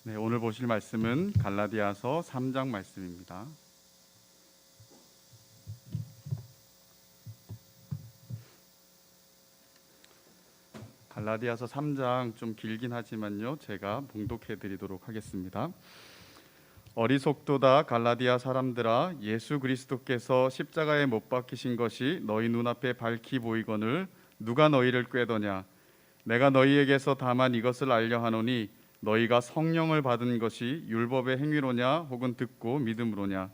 네, 오늘 보실 말씀은 갈라디아서 3장 말씀입니다. 갈라디아서 3장 좀 길긴 하지만요, 제가 봉독해 드리도록 하겠습니다. 어리석도다 갈라디아 사람들아, 예수 그리스도께서 십자가에 못 박히신 것이 너희 눈앞에 밝히 보이거늘 누가 너희를 꾀더냐? 내가 너희에게서 다만 이것을 알려 하노니 너희가 성령을 받은 것이 율법의 행위로냐 혹은 듣고 믿음으로냐?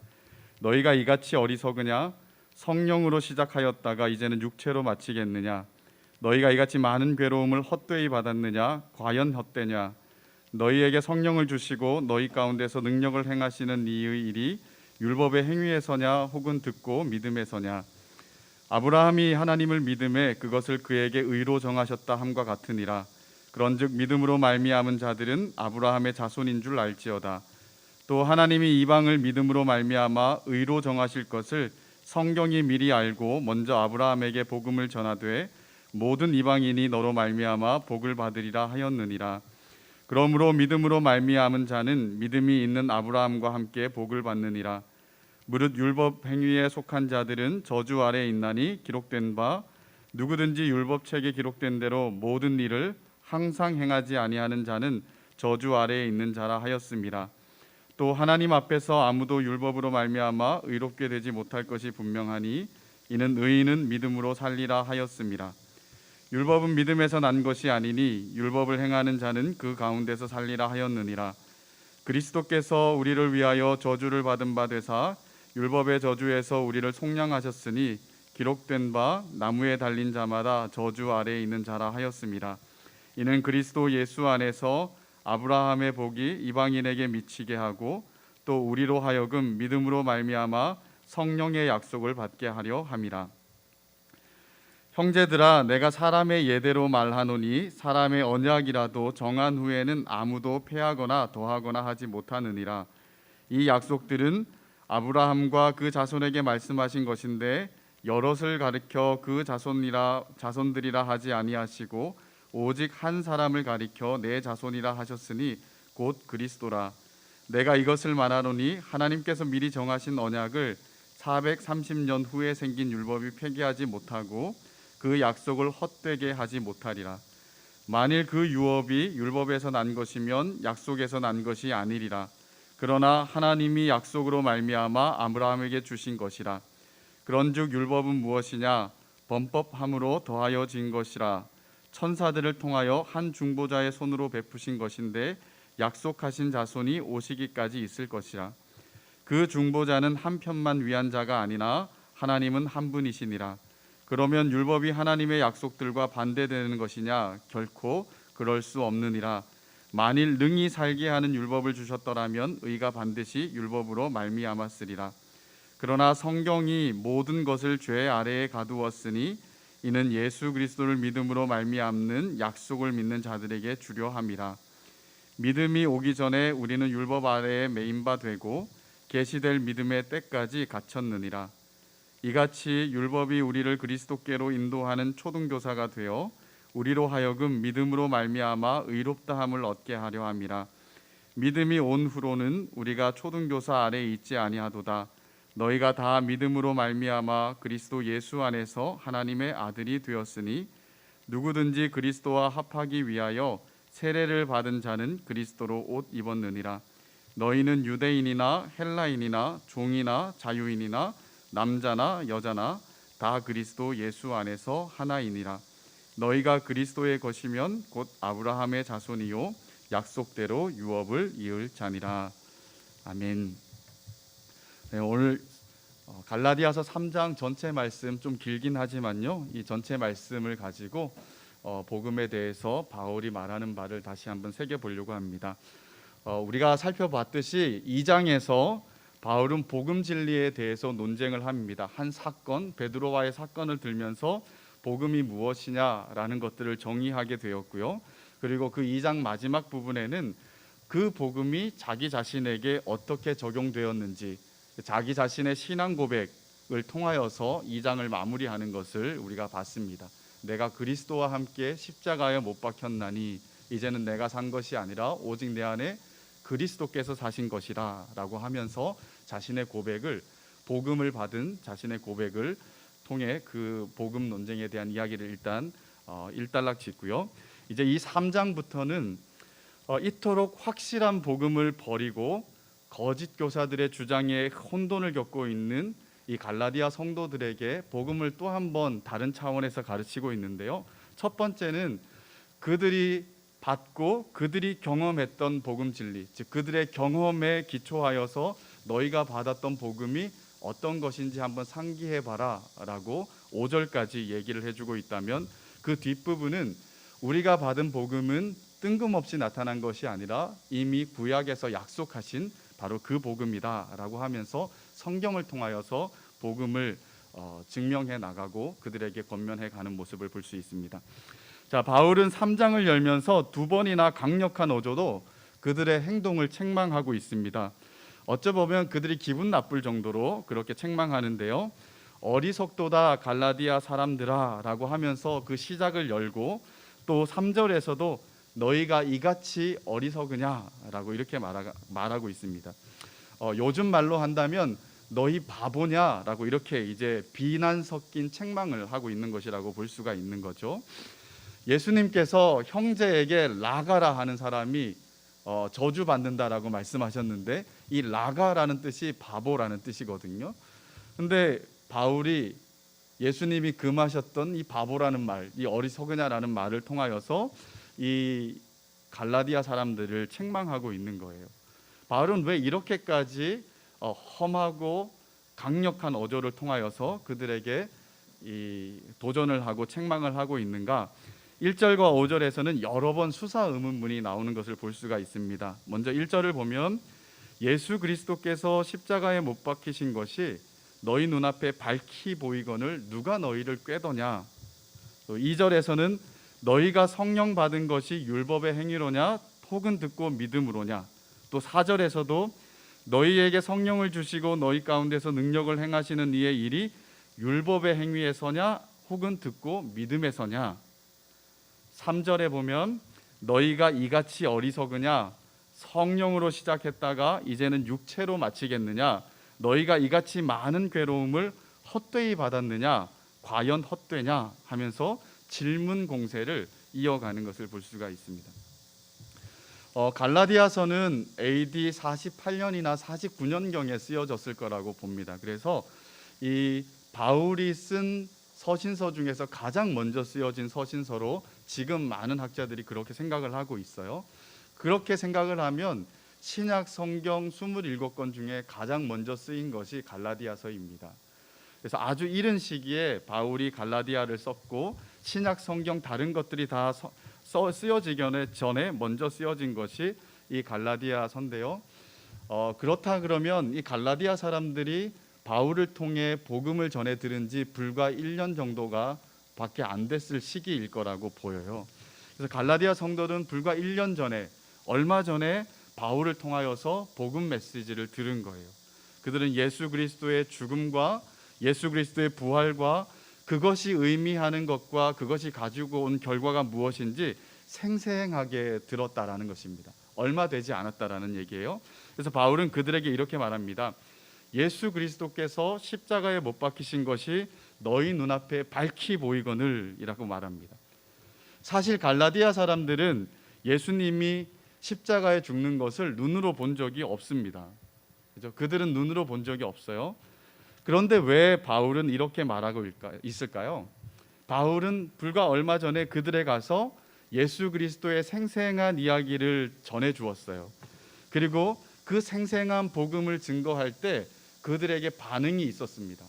너희가 이같이 어리석으냐? 성령으로 시작하였다가 이제는 육체로 마치겠느냐? 너희가 이같이 많은 괴로움을 헛되이 받았느냐? 과연 헛되냐? 너희에게 성령을 주시고 너희 가운데서 능력을 행하시는 이의 일이 율법의 행위에서냐 혹은 듣고 믿음에서냐? 아브라함이 하나님을 믿음에 그것을 그에게 의로 정하셨다 함과 같으니라. 그런즉 믿음으로 말미암은 자들은 아브라함의 자손인 줄 알지어다. 또 하나님이 이방을 믿음으로 말미암아 의로 정하실 것을 성경이 미리 알고 먼저 아브라함에게 복음을 전하되 모든 이방인이 너로 말미암아 복을 받으리라 하였느니라. 그러므로 믿음으로 말미암은 자는 믿음이 있는 아브라함과 함께 복을 받느니라. 무릇 율법 행위에 속한 자들은 저주 아래에 있나니 기록된 바 누구든지 율법책에 기록된 대로 모든 일을 항상 행하지 아니하는 자는 저주 아래에 있는 자라 하였음이라. 또 하나님 앞에서 아무도 율법으로 말미암아 의롭게 되지 못할 것이 분명하니 이는 의인은 믿음으로 살리라 하였음이라. 율법은 믿음에서 난 것이 아니니 율법을 행하는 자는 그 가운데서 살리라 하였느니라. 그리스도께서 우리를 위하여 저주를 받은 바 되사 율법의 저주에서 우리를 속량하셨으니 기록된 바 나무에 달린 자마다 저주 아래에 있는 자라 하였음이라. 이는 그리스도 예수 안에서 아브라함의 복이 이방인에게 미치게 하고 또 우리로 하여금 믿음으로 말미암아 성령의 약속을 받게 하려 함이라. 형제들아, 내가 사람의 예대로 말하노니 사람의 언약이라도 정한 후에는 아무도 패하거나 더하거나 하지 못하느니라. 이 약속들은 아브라함과 그 자손에게 말씀하신 것인데 여럿을 가리켜 그 자손들이라 하지 아니하시고 오직 한 사람을 가리켜 내 자손이라 하셨으니 곧 그리스도라. 내가 이것을 말하노니 하나님께서 미리 정하신 언약을 430년 후에 생긴 율법이 폐기하지 못하고 그 약속을 헛되게 하지 못하리라. 만일 그 유업이 율법에서 난 것이면 약속에서 난 것이 아니리라. 그러나 하나님이 약속으로 말미암아 아브라함에게 주신 것이라. 그런즉 율법은 무엇이냐? 범법함으로 더하여진 것이라. 천사들을 통하여 한 중보자의 손으로 베푸신 것인데 약속하신 자손이 오시기까지 있을 것이라. 그 중보자는 한 편만 위한 자가 아니나 하나님은 한 분이시니라. 그러면 율법이 하나님의 약속들과 반대되는 것이냐? 결코 그럴 수 없느니라. 만일 능히 살게 하는 율법을 주셨더라면 의가 반드시 율법으로 말미암았으리라. 그러나 성경이 모든 것을 죄 아래에 가두었으니 이는 예수 그리스도를 믿음으로 말미암는 약속을 믿는 자들에게 주려 함이라. 믿음이 오기 전에 우리는 율법 아래에 매인 바 되고 계시될 믿음의 때까지 갇혔느니라. 이같이 율법이 우리를 그리스도께로 인도하는 초등교사가 되어 우리로 하여금 믿음으로 말미암아 의롭다함을 얻게 하려 함이라. 믿음이 온 후로는 우리가 초등교사 아래에 있지 아니하도다. 너희가 다 믿음으로 말미암아 그리스도 예수 안에서 하나님의 아들이 되었으니 누구든지 그리스도와 합하기 위하여 세례를 받은 자는 그리스도로 옷 입었느니라. 너희는 유대인이나 헬라인이나 종이나 자유인이나 남자나 여자나 다 그리스도 예수 안에서 하나이니라. 너희가 그리스도의 것이면 곧 아브라함의 자손이요 약속대로 유업을 이을 자니라. 아멘. 네, 오늘 갈라디아서 3장 전체 말씀 좀 길긴 하지만요, 이 전체 말씀을 가지고 복음에 대해서 바울이 말하는 바를 다시 한번 새겨보려고 합니다. 우리가 살펴봤듯이 2장에서 바울은 복음 진리에 대해서 논쟁을 합니다. 한 사건, 베드로와의 사건을 들면서 복음이 무엇이냐라는 것들을 정의하게 되었고요. 그리고 그 2장 마지막 부분에는 그 복음이 자기 자신에게 어떻게 적용되었는지, 자기 자신의 신앙 고백을 통하여서 2장을 마무리하는 것을 우리가 봤습니다. 내가 그리스도와 함께 십자가에 못 박혔나니 이제는 내가 산 것이 아니라 오직 내 안에 그리스도께서 사신 것이라라고 하면서 자신의 고백을, 복음을 받은 자신의 고백을 통해 그 복음 논쟁에 대한 이야기를 일단 일단락 짓고요. 이제 이 3장부터는 이토록 확실한 복음을 버리고 거짓 교사들의 주장에 혼돈을 겪고 있는 이 갈라디아 성도들에게 복음을 또 한 번 다른 차원에서 가르치고 있는데요. 첫 번째는 그들이 받고 그들이 경험했던 복음 진리, 즉 그들의 경험에 기초하여서 너희가 받았던 복음이 어떤 것인지 한번 상기해 봐라 라고 5절까지 얘기를 해주고 있다면, 그 뒷부분은 우리가 받은 복음은 뜬금없이 나타난 것이 아니라 이미 구약에서 약속하신 바로 그 복음이다 라고 하면서 성경을 통하여서 복음을 증명해 나가고 그들에게 권면해 가는 모습을 볼 수 있습니다. 자, 바울은 3장을 열면서 두 번이나 강력한 어조로 그들의 행동을 책망하고 있습니다. 어쩌보면 그들이 기분 나쁠 정도로 그렇게 책망하는데요. 어리석도다 갈라디아 사람들아 라고 하면서 그 시작을 열고, 또 3절에서도 너희가 이같이 어리석으냐 라고 이렇게 말하고 있습니다. 요즘 말로 한다면 너희 바보냐 라고 이렇게 이제 비난 섞인 책망을 하고 있는 것이라고 볼 수가 있는 거죠. 예수님께서 형제에게 라가라 하는 사람이 저주받는다라고 말씀하셨는데, 이 라가라는 뜻이 바보라는 뜻이거든요. 근데 바울이 예수님이 금하셨던 이 바보라는 말, 이 어리석으냐라는 말을 통하여서 이 갈라디아 사람들을 책망하고 있는 거예요. 바울은 왜 이렇게까지 험하고 강력한 어조를 통하여서 그들에게 이 도전을 하고 책망을 하고 있는가? 1절과 5절에서는 여러 번 수사 의문문이 나오는 것을 볼 수가 있습니다. 먼저 1절을 보면 예수 그리스도께서 십자가에 못 박히신 것이 너희 눈앞에 밝히 보이거늘 누가 너희를 꾀더냐. 또 2절에서는 너희가 성령 받은 것이 율법의 행위로냐 혹은 듣고 믿음으로냐. 또 4절에서도 너희에게 성령을 주시고 너희 가운데서 능력을 행하시는 이의 일이 율법의 행위에서냐 혹은 듣고 믿음에서냐. 3절에 보면 너희가 이같이 어리석으냐, 성령으로 시작했다가 이제는 육체로 마치겠느냐, 너희가 이같이 많은 괴로움을 헛되이 받았느냐, 과연 헛되냐 하면서 질문 공세를 이어가는 것을 볼 수가 있습니다. 갈라디아서는 AD 48년이나 49년경에 쓰여졌을 거라고 봅니다. 그래서 이 바울이 쓴 서신서 중에서 가장 먼저 쓰여진 서신서로 지금 많은 학자들이 그렇게 생각을 하고 있어요. 그렇게 생각을 하면 신약 성경 27권 중에 가장 먼저 쓰인 것이 갈라디아서입니다. 그래서 아주 이른 시기에 바울이 갈라디아를 썼고 신약 성경 다른 것들이 다 쓰여지기 전에 먼저 쓰여진 것이 이 갈라디아서인데요. 그렇다 그러면 이 갈라디아 사람들이 바울을 통해 복음을 전해 들은 지 불과 1년 정도가 밖에 안 됐을 시기일 거라고 보여요. 그래서 갈라디아 성도들은 불과 1년 전에, 얼마 전에 바울을 통하여서 복음 메시지를 들은 거예요. 그들은 예수 그리스도의 죽음과 예수 그리스도의 부활과 그것이 의미하는 것과 그것이 가지고 온 결과가 무엇인지 생생하게 들었다라는 것입니다. 얼마 되지 않았다라는 얘기예요. 그래서 바울은 그들에게 이렇게 말합니다. 예수 그리스도께서 십자가에 못 박히신 것이 너희 눈앞에 밝히 보이거늘 이라고 말합니다. 사실 갈라디아 사람들은 예수님이 십자가에 죽는 것을 눈으로 본 적이 없습니다. 그죠? 그들은 눈으로 본 적이 없어요. 그런데 왜 바울은 이렇게 말하고 있을까요? 바울은 불과 얼마 전에 그들에 가서 예수 그리스도의 생생한 이야기를 전해 주었어요. 그리고 그 생생한 복음을 증거할 때 그들에게 반응이 있었습니다.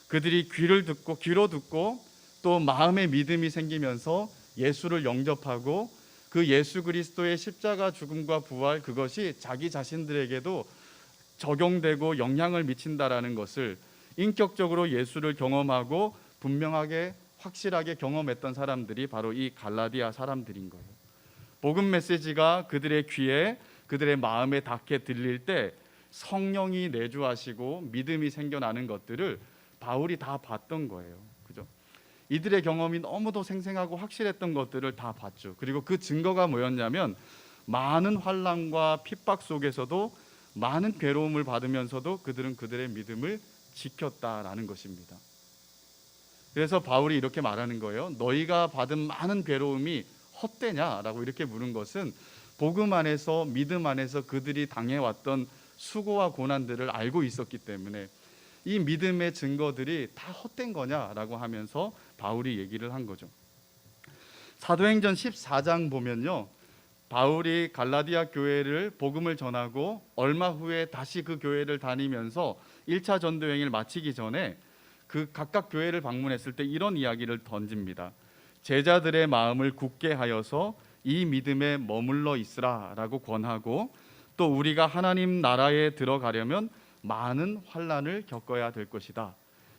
그들이 귀로 듣고 또 마음의 믿음이 생기면서 예수를 영접하고 그 예수 그리스도의 십자가 죽음과 부활, 그것이 자기 자신들에게도 적용되고 영향을 미친다라는 것을 인격적으로 예수를 경험하고 분명하게 확실하게 경험했던 사람들이 바로 이 갈라디아 사람들인 거예요. 복음 메시지가 그들의 귀에, 그들의 마음에 닿게 들릴 때 성령이 내주하시고 믿음이 생겨나는 것들을 바울이 다 봤던 거예요. 그죠? 이들의 경험이 너무도 생생하고 확실했던 것들을 다 봤죠. 그리고 그 증거가 뭐였냐면 많은 환난과 핍박 속에서도 많은 괴로움을 받으면서도 그들은 그들의 믿음을 지켰다라는 것입니다. 그래서 바울이 이렇게 말하는 거예요. 너희가 받은 많은 괴로움이 헛되냐라고 이렇게 물은 것은 복음 안에서, 믿음 안에서 그들이 당해왔던 수고와 고난들을 알고 있었기 때문에 이 믿음의 증거들이 다 헛된 거냐라고 하면서 바울이 얘기를 한 거죠. 사도행전 14장 보면요, 바울이 갈라디아 교회를 복음을 전하고 얼마 후에 다시 그 교회를 다니면서 1차 전도 여행을 마치기 전에 그 각각 교회를 방문했을 때 이런 이야기를 던집니다. 제자들의 마음을 굳게 하여서 이 믿음에 머물러 있으라라고 권하고, 또 우리가 하나님 나라에 들어가려면 많은 환난을 겪어야 될 것이다.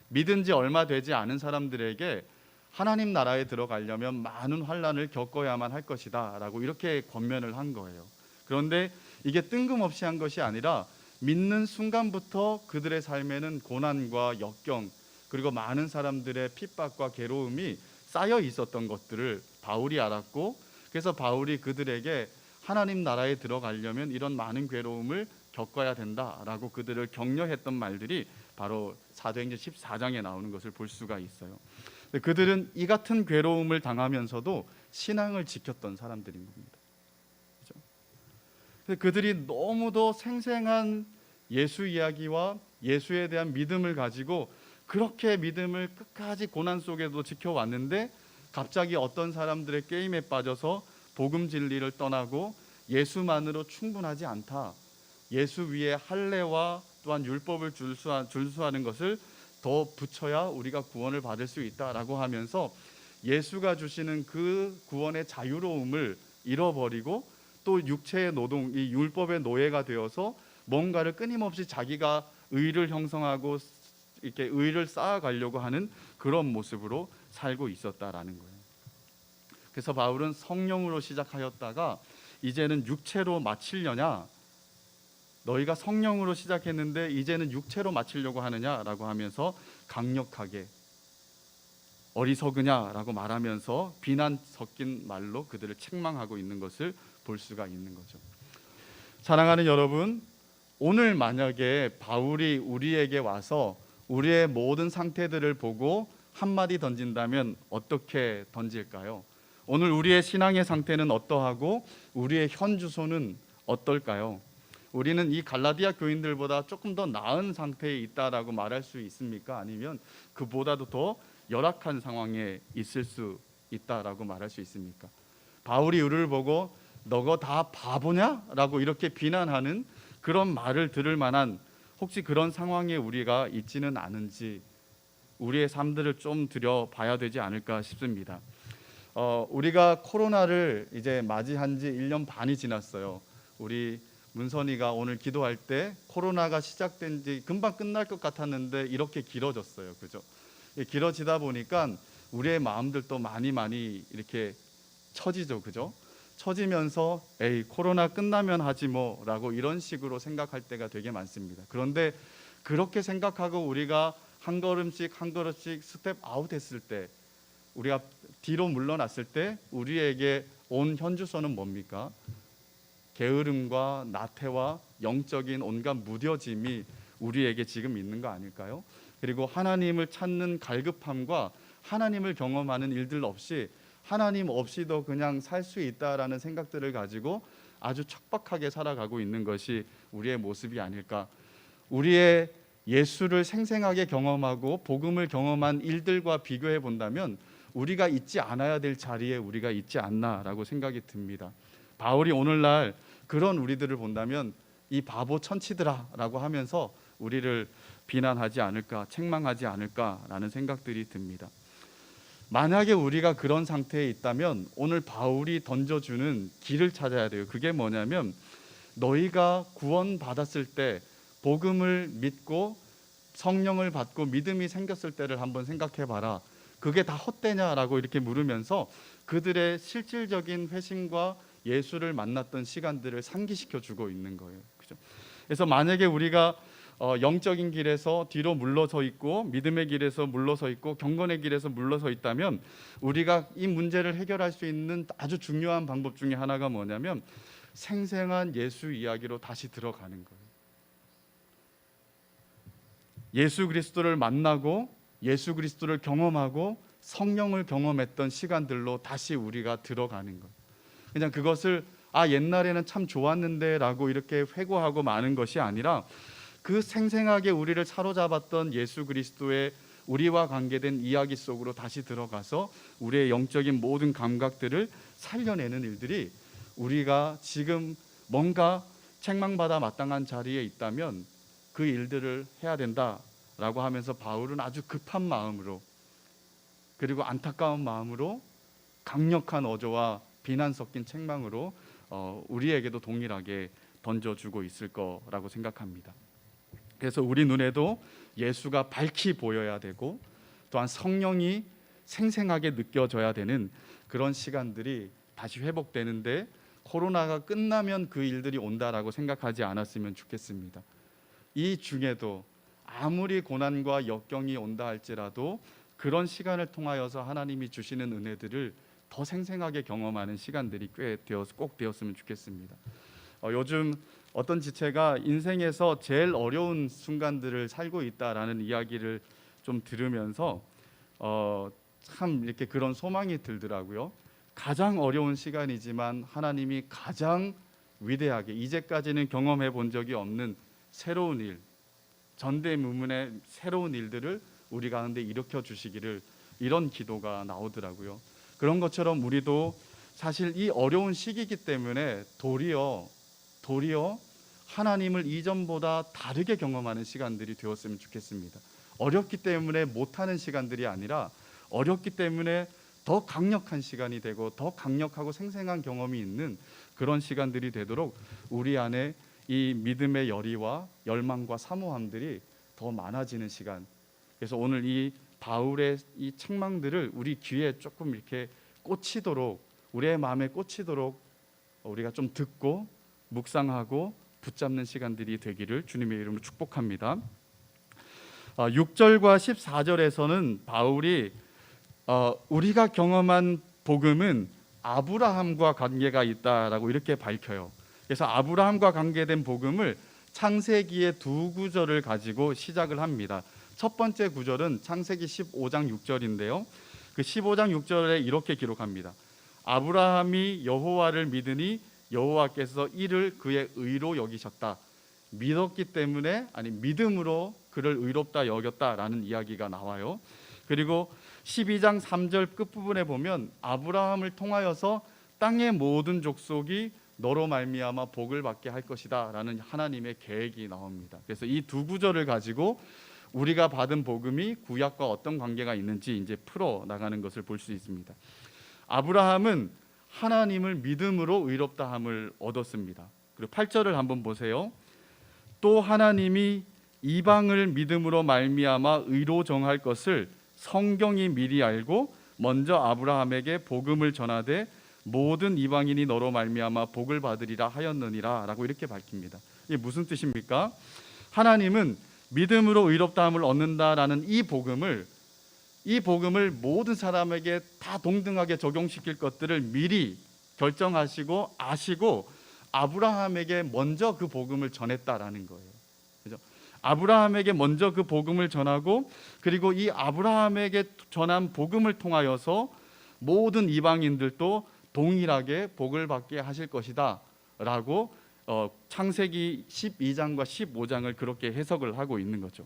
믿은 지 얼마 되지 않은 사람들에게 하나님 나라에 들어가려면 많은 환난을 겪어야만 할 것이다 라고 이렇게 권면을 한 거예요. 그런데 이게 뜬금없이 한 것이 아니라 믿는 순간부터 그들의 삶에는 고난과 역경, 그리고 많은 사람들의 핍박과 괴로움이 쌓여 있었던 것들을 바울이 알았고, 그래서 바울이 그들에게 하나님 나라에 들어가려면 이런 많은 괴로움을 겪어야 된다라고 그들을 격려했던 말들이 바로 사도행전 14장에 나오는 것을 볼 수가 있어요. 그들은 이 같은 괴로움을 당하면서도 신앙을 지켰던 사람들인 겁니다. 그렇죠? 그들이 너무도 생생한 예수 이야기와 예수에 대한 믿음을 가지고 그렇게 믿음을 끝까지 고난 속에도 지켜왔는데, 갑자기 어떤 사람들의 게임에 빠져서 복음 진리를 떠나고 예수만으로 충분하지 않다, 예수 위에 할례와 또한 율법을 준수하는 것을 더 붙여야 우리가 구원을 받을 수 있다라고 하면서 예수가 주시는 그 구원의 자유로움을 잃어버리고 또 육체의 노동, 이 율법의 노예가 되어서 뭔가를 끊임없이 자기가 의를 형성하고 이렇게 의를 쌓아가려고 하는 그런 모습으로 살고 있었다라는 거예요. 그래서 바울은 성령으로 시작하였다가 이제는 육체로 마치려냐, 너희가 성령으로 시작했는데 이제는 육체로 마치려고 하느냐라고 하면서 강력하게 어리석으냐라고 말하면서 비난 섞인 말로 그들을 책망하고 있는 것을 볼 수가 있는 거죠. 사랑하는 여러분, 오늘 만약에 바울이 우리에게 와서 우리의 모든 상태들을 보고 한마디 던진다면 어떻게 던질까요? 오늘 우리의 신앙의 상태는 어떠하고 우리의 현 주소는 어떨까요? 우리는 이 갈라디아 교인들보다 조금 더 나은 상태에 있다라고 말할 수 있습니까? 아니면 그보다도 더 열악한 상황에 있을 수 있다라고 말할 수 있습니까? 바울이 우리를 보고 너거 다 바보냐? 라고 이렇게 비난하는 그런 말을 들을 만한 혹시 그런 상황에 우리가 있지는 않은지 우리의 삶들을 좀 들여봐야 되지 않을까 싶습니다. 우리가 코로나를 이제 맞이한 지 1년 반이 지났어요. 우리 문선이가 오늘 기도할 때 코로나가 시작된 지 금방 끝날 것 같았는데 이렇게 길어졌어요. 그죠? 길어지다 보니까 우리의 마음들도 많이 이렇게 처지죠. 그죠? 처지면서 에이 코로나 끝나면 하지 뭐라고 이런 식으로 생각할 때가 되게 많습니다. 그런데 그렇게 생각하고 우리가 한 걸음씩 스텝 아웃했을 때, 우리가 뒤로 물러났을 때 우리에게 온 현주소는 뭡니까? 게으름과 나태와 영적인 온갖 무뎌짐이 우리에게 지금 있는 거 아닐까요? 그리고 하나님을 찾는 갈급함과 하나님을 경험하는 일들 없이 하나님 없이도 그냥 살 수 있다라는 생각들을 가지고 아주 척박하게 살아가고 있는 것이 우리의 모습이 아닐까. 우리의 예수를 생생하게 경험하고 복음을 경험한 일들과 비교해 본다면 우리가 있지 않아야 될 자리에 우리가 있지 않나라고 생각이 듭니다. 바울이 오늘날 그런 우리들을 본다면 이 바보 천치들아라고 하면서 우리를 비난하지 않을까, 책망하지 않을까라는 생각들이 듭니다. 만약에 우리가 그런 상태에 있다면 오늘 바울이 던져주는 길을 찾아야 돼요. 그게 뭐냐면 너희가 구원받았을 때 복음을 믿고 성령을 받고 믿음이 생겼을 때를 한번 생각해봐라. 그게 다 헛되냐라고 이렇게 물으면서 그들의 실질적인 회심과 예수를 만났던 시간들을 상기시켜 주고 있는 거예요. 그죠? 그래서 만약에 우리가 영적인 길에서 뒤로 물러서 있고 믿음의 길에서 물러서 있고 경건의 길에서 물러서 있다면 우리가 이 문제를 해결할 수 있는 아주 중요한 방법 중에 하나가 뭐냐면 생생한 예수 이야기로 다시 들어가는 거예요. 예수 그리스도를 만나고 예수 그리스도를 경험하고 성령을 경험했던 시간들로 다시 우리가 들어가는 거예요. 그냥 그것을 옛날에는 참 좋았는데 라고 이렇게 회고하고 마는 것이 아니라 그 생생하게 우리를 사로잡았던 예수 그리스도의 우리와 관계된 이야기 속으로 다시 들어가서 우리의 영적인 모든 감각들을 살려내는 일들이, 우리가 지금 뭔가 책망받아 마땅한 자리에 있다면 그 일들을 해야 된다라고 하면서 바울은 아주 급한 마음으로 그리고 안타까운 마음으로 강력한 어조와 비난 섞인 책망으로 우리에게도 동일하게 던져주고 있을 거라고 생각합니다. 그래서 우리 눈에도 예수가 밝히 보여야 되고 또한 성령이 생생하게 느껴져야 되는 그런 시간들이 다시 회복되는데, 코로나가 끝나면 그 일들이 온다라고 생각하지 않았으면 좋겠습니다. 이 중에도 아무리 고난과 역경이 온다 할지라도 그런 시간을 통하여서 하나님이 주시는 은혜들을 더 생생하게 경험하는 시간들이 꼭 되었으면 좋겠습니다. 요즘 어떤 지체가 인생에서 제일 어려운 순간들을 살고 있다라는 이야기를 좀 들으면서 참 이렇게 그런 소망이 들더라고요. 가장 어려운 시간이지만 하나님이 가장 위대하게 이제까지는 경험해 본 적이 없는 새로운 일, 전대무문의 새로운 일들을 우리 가운데 일으켜 주시기를, 이런 기도가 나오더라고요. 그런 것처럼 우리도 사실 이 어려운 시기이기 때문에 도리어 하나님을 이전보다 다르게 경험하는 시간들이 되었으면 좋겠습니다. 어렵기 때문에 못하는 시간들이 아니라 어렵기 때문에 더 강력한 시간이 되고 더 강력하고 생생한 경험이 있는 그런 시간들이 되도록 우리 안에 이 믿음의 열의와 열망과 사모함들이 더 많아지는 시간. 그래서 오늘 이 바울의 이 책망들을 우리 귀에 조금 이렇게 꽂히도록, 우리의 마음에 꽂히도록 우리가 좀 듣고 묵상하고 붙잡는 시간들이 되기를 주님의 이름으로 축복합니다. 6절과 14절에서는 바울이 우리가 경험한 복음은 아브라함과 관계가 있다라고 이렇게 밝혀요. 그래서 아브라함과 관계된 복음을 창세기의 두 구절을 가지고 시작을 합니다. 첫 번째 구절은 창세기 15장 6절인데요. 그 15장 6절에 이렇게 기록합니다. 아브라함이 여호와를 믿으니 여호와께서 이를 그의 의로 여기셨다. 믿었기 때문에, 믿음으로 그를 의롭다 여겼다라는 이야기가 나와요. 그리고 12장 3절 끝부분에 보면 아브라함을 통하여서 땅의 모든 족속이 너로 말미암아 복을 받게 할 것이다 라는 하나님의 계획이 나옵니다. 그래서 이 두 구절을 가지고 우리가 받은 복음이 구약과 어떤 관계가 있는지 이제 풀어 나가는 것을 볼 수 있습니다. 아브라함은 하나님을 믿음으로 의롭다함을 얻었습니다. 그리고 8절을 한번 보세요. 또 하나님이 이방을 믿음으로 말미암아 의로 정할 것을 성경이 미리 알고 먼저 아브라함에게 복음을 전하되 모든 이방인이 너로 말미암아 복을 받으리라 하였느니라 라고 이렇게 밝힙니다. 이게 무슨 뜻입니까? 하나님은 믿음으로 의롭다함을 얻는다라는 이 복음을 모든 사람에게 다 동등하게 적용시킬 것들을 미리 결정하시고 아시고 아브라함에게 먼저 그 복음을 전했다라는 거예요. 그죠? 아브라함에게 먼저 그 복음을 전하고, 그리고 이 아브라함에게 전한 복음을 통하여서 모든 이방인들도 동일하게 복을 받게 하실 것이다 라고 창세기 12장과 15장을 그렇게 해석을 하고 있는 거죠.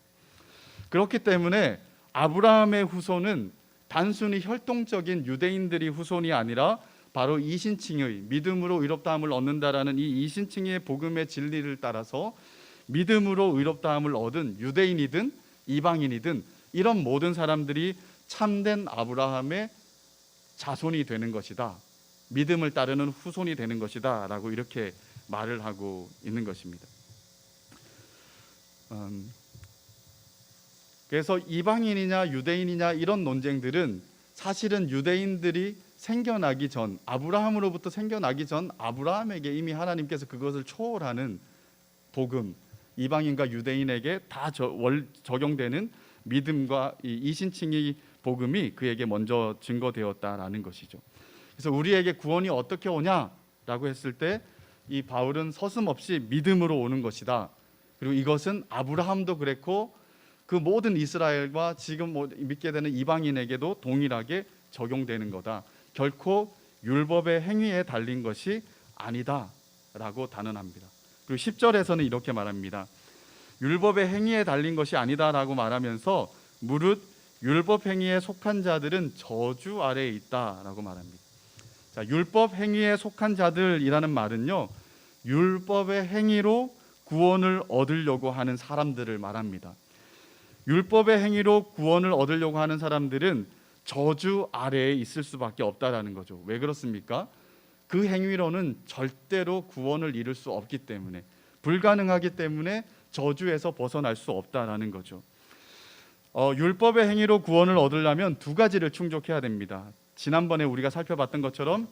그렇기 때문에 아브라함의 후손은 단순히 혈통적인 유대인들이 후손이 아니라 바로 이신칭의 믿음으로 의롭다함을 얻는다라는 이 이신칭의 복음의 진리를 따라서 믿음으로 의롭다함을 얻은 유대인이든 이방인이든 이런 모든 사람들이 참된 아브라함의 자손이 되는 것이다, 믿음을 따르는 후손이 되는 것이다 라고 이렇게 말을 하고 있는 것입니다. 그래서 이방인이냐 유대인이냐 이런 논쟁들은 사실은 유대인들이 생겨나기 전, 아브라함으로부터 생겨나기 전 아브라함에게 이미 하나님께서 그것을 초월하는 복음, 이방인과 유대인에게 다 적용되는 믿음과 이신칭의 복음이 그에게 먼저 증거되었다라는 것이죠. 그래서 우리에게 구원이 어떻게 오냐라고 했을 때 이 바울은 서슴없이 믿음으로 오는 것이다. 그리고 이것은 아브라함도 그랬고 그 모든 이스라엘과 지금 믿게 되는 이방인에게도 동일하게 적용되는 거다. 결코 율법의 행위에 달린 것이 아니다라고 단언합니다. 그리고 10절에서는 이렇게 말합니다. 율법의 행위에 달린 것이 아니다라고 말하면서 무릇 율법 행위에 속한 자들은 저주 아래에 있다라고 말합니다. 자, 율법 행위에 속한 자들이라는 말은요, 율법의 행위로 구원을 얻으려고 하는 사람들을 말합니다. 율법의 행위로 구원을 얻으려고 하는 사람들은 저주 아래에 있을 수밖에 없다라는 거죠. 왜 그렇습니까? 그 행위로는 절대로 구원을 이룰 수 없기 때문에, 불가능하기 때문에 저주에서 벗어날 수 없다라는 거죠. 율법의 행위로 구원을 얻으려면 두 가지를 충족해야 됩니다. 지난번에 우리가 살펴봤던 것처럼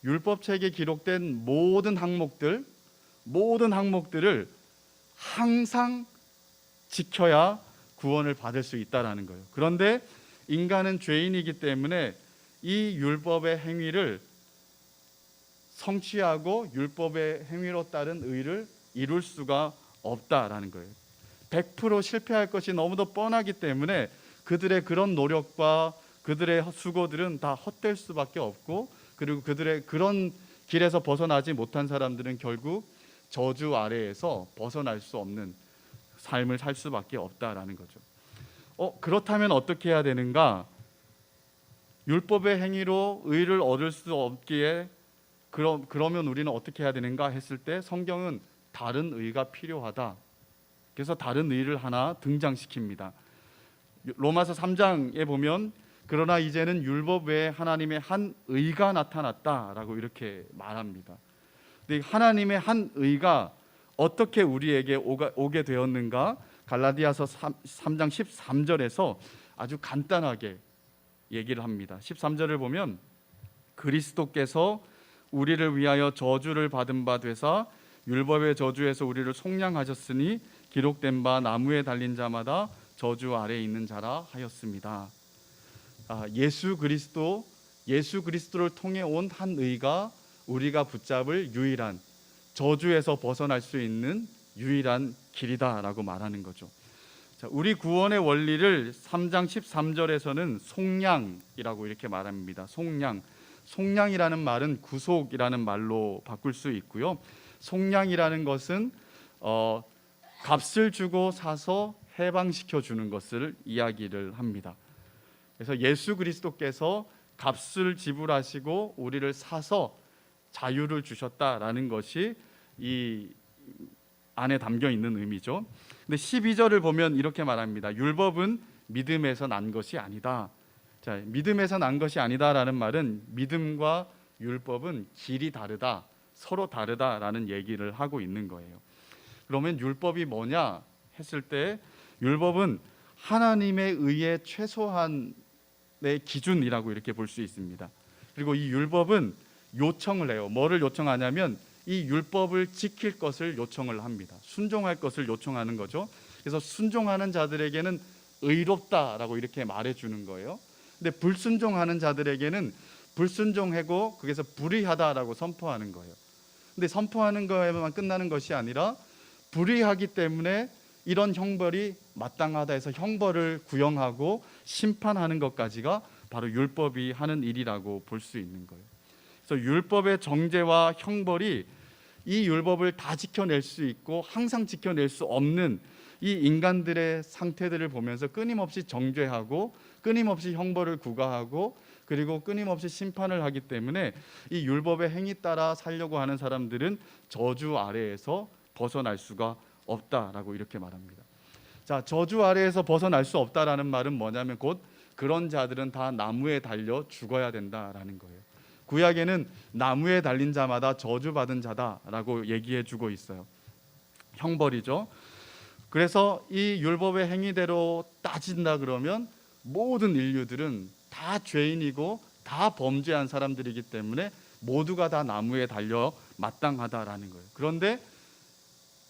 율법책에 기록된 모든 항목들을 항상 지켜야 구원을 받을 수 있다라는 거예요. 그런데 인간은 죄인이기 때문에 이 율법의 행위를 성취하고 율법의 행위로 따른 의를 이룰 수가 없다라는 거예요. 100% 실패할 것이 너무도 뻔하기 때문에 그들의 그런 노력과 그들의 수고들은 다 헛될 수밖에 없고, 그리고 그들의 그런 길에서 벗어나지 못한 사람들은 결국 저주 아래에서 벗어날 수 없는 삶을 살 수밖에 없다라는 거죠. 그렇다면 어떻게 해야 되는가? 율법의 행위로 의를 얻을 수 없기에 그러면 우리는 어떻게 해야 되는가 했을 때 성경은 다른 의가 필요하다. 그래서 다른 의를 하나 등장시킵니다. 로마서 3장에 보면 그러나 이제는 율법 외에 하나님의 한 의가 나타났다라고 이렇게 말합니다. 근데 하나님의 한 의가 어떻게 우리에게 오게 되었는가? 갈라디아서 3장 13절에서 아주 간단하게 얘기를 합니다. 13절을 보면 그리스도께서 우리를 위하여 저주를 받은 바 되사 율법의 저주에서 우리를 속량하셨으니 기록된 바 나무에 달린 자마다 저주 아래에 있는 자라 하였습니다. 예수 그리스도를 통해 온 한 의가 우리가 붙잡을 유일한, 저주에서 벗어날 수 있는 유일한 길이다라고 말하는 거죠. 자, 우리 구원의 원리를 3장 13절에서는 속량이라고 이렇게 말합니다. 속량이라는 말은 구속이라는 말로 바꿀 수 있고요. 속량이라는 것은 값을 주고 사서 해방시켜 주는 것을 이야기를 합니다. 그래서 예수 그리스도께서 값을 지불하시고 우리를 사서 자유를 주셨다라는 것이 이 안에 담겨 있는 의미죠. 근데 12절을 보면 이렇게 말합니다. 율법은 믿음에서 난 것이 아니다. 자, 믿음에서 난 것이 아니다라는 말은 믿음과 율법은 길이 다르다, 서로 다르다라는 얘기를 하고 있는 거예요. 그러면 율법이 뭐냐 했을 때 율법은 하나님의 의의 최소한의 기준이라고 이렇게 볼 수 있습니다. 그리고 이 율법은 요청을 해요. 뭐를 요청하냐면 이 율법을 지킬 것을 요청을 합니다. 순종할 것을 요청하는 거죠. 그래서 순종하는 자들에게는 의롭다라고 이렇게 말해주는 거예요. 근데 불순종하는 자들에게는 불순종하고 거기서 불의하다라고 선포하는 거예요. 근데 선포하는 거에만 끝나는 것이 아니라 불의하기 때문에 이런 형벌이 마땅하다 해서 형벌을 구형하고 심판하는 것까지가 바로 율법이 하는 일이라고 볼 수 있는 거예요. 그래서 율법의 정죄와 형벌이 이 율법을 다 지켜낼 수 있고 항상 지켜낼 수 없는 이 인간들의 상태들을 보면서 끊임없이 정죄하고 끊임없이 형벌을 구가하고 그리고 끊임없이 심판을 하기 때문에 이 율법의 행위 따라 살려고 하는 사람들은 저주 아래에서 벗어날 수가 없다라고 이렇게 말합니다. 자, 저주 아래에서 벗어날 수 없다라는 말은 뭐냐면 곧 그런 자들은 다 나무에 달려 죽어야 된다라는 거예요. 구약에는 나무에 달린 자마다 저주받은 자다라고 얘기해 주고 있어요. 형벌이죠. 그래서 이 율법의 행위대로 따진다 그러면 모든 인류들은 다 죄인이고 다 범죄한 사람들이기 때문에 모두가 다 나무에 달려 마땅하다라는 거예요. 그런데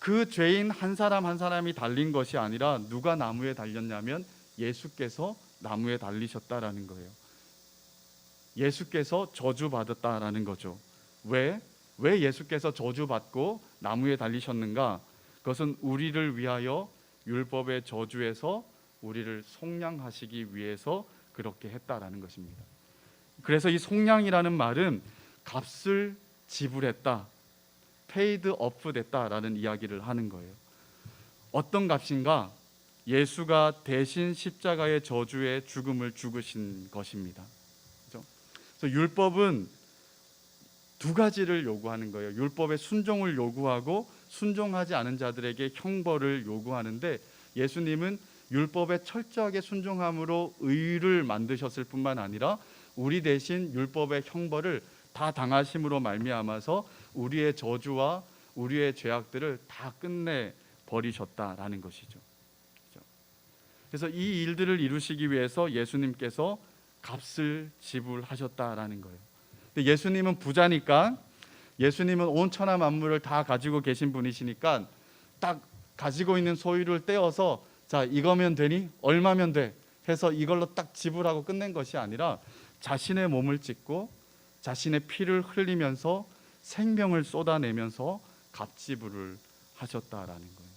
그 죄인 한 사람 한 사람이 달린 것이 아니라 누가 나무에 달렸냐면 예수께서 나무에 달리셨다라는 거예요. 예수께서 저주받았다라는 거죠. 왜? 왜 예수께서 저주받고 나무에 달리셨는가? 그것은 우리를 위하여 율법의 저주에서 우리를 속량하시기 위해서 그렇게 했다라는 것입니다. 그래서 이 속량이라는 말은 값을 지불했다, paid off 됐다라는 이야기를 하는 거예요. 어떤 값인가? 예수가 대신 십자가의 저주의 죽음을 죽으신 것입니다. 그렇죠? 그래서 율법은 두 가지를 요구하는 거예요. 율법의 순종을 요구하고 순종하지 않은 자들에게 형벌을 요구하는데, 예수님은 율법에 철저하게 순종함으로 의를 만드셨을 뿐만 아니라 우리 대신 율법의 형벌을 다 당하심으로 말미암아서 우리의 저주와 우리의 죄악들을 다 끝내 버리셨다라는 것이죠. 그래서 이 일들을 이루시기 위해서 예수님께서 값을 지불하셨다라는 거예요. 근데 예수님은 부자니까, 예수님은 온 천하 만물을 다 가지고 계신 분이시니까 딱 가지고 있는 소유를 떼어서 자, 이거면 되니? 얼마면 돼? 해서 이걸로 딱 지불하고 끝낸 것이 아니라 자신의 몸을 찢고 자신의 피를 흘리면서 생명을 쏟아내면서 값지불을 하셨다라는 거예요.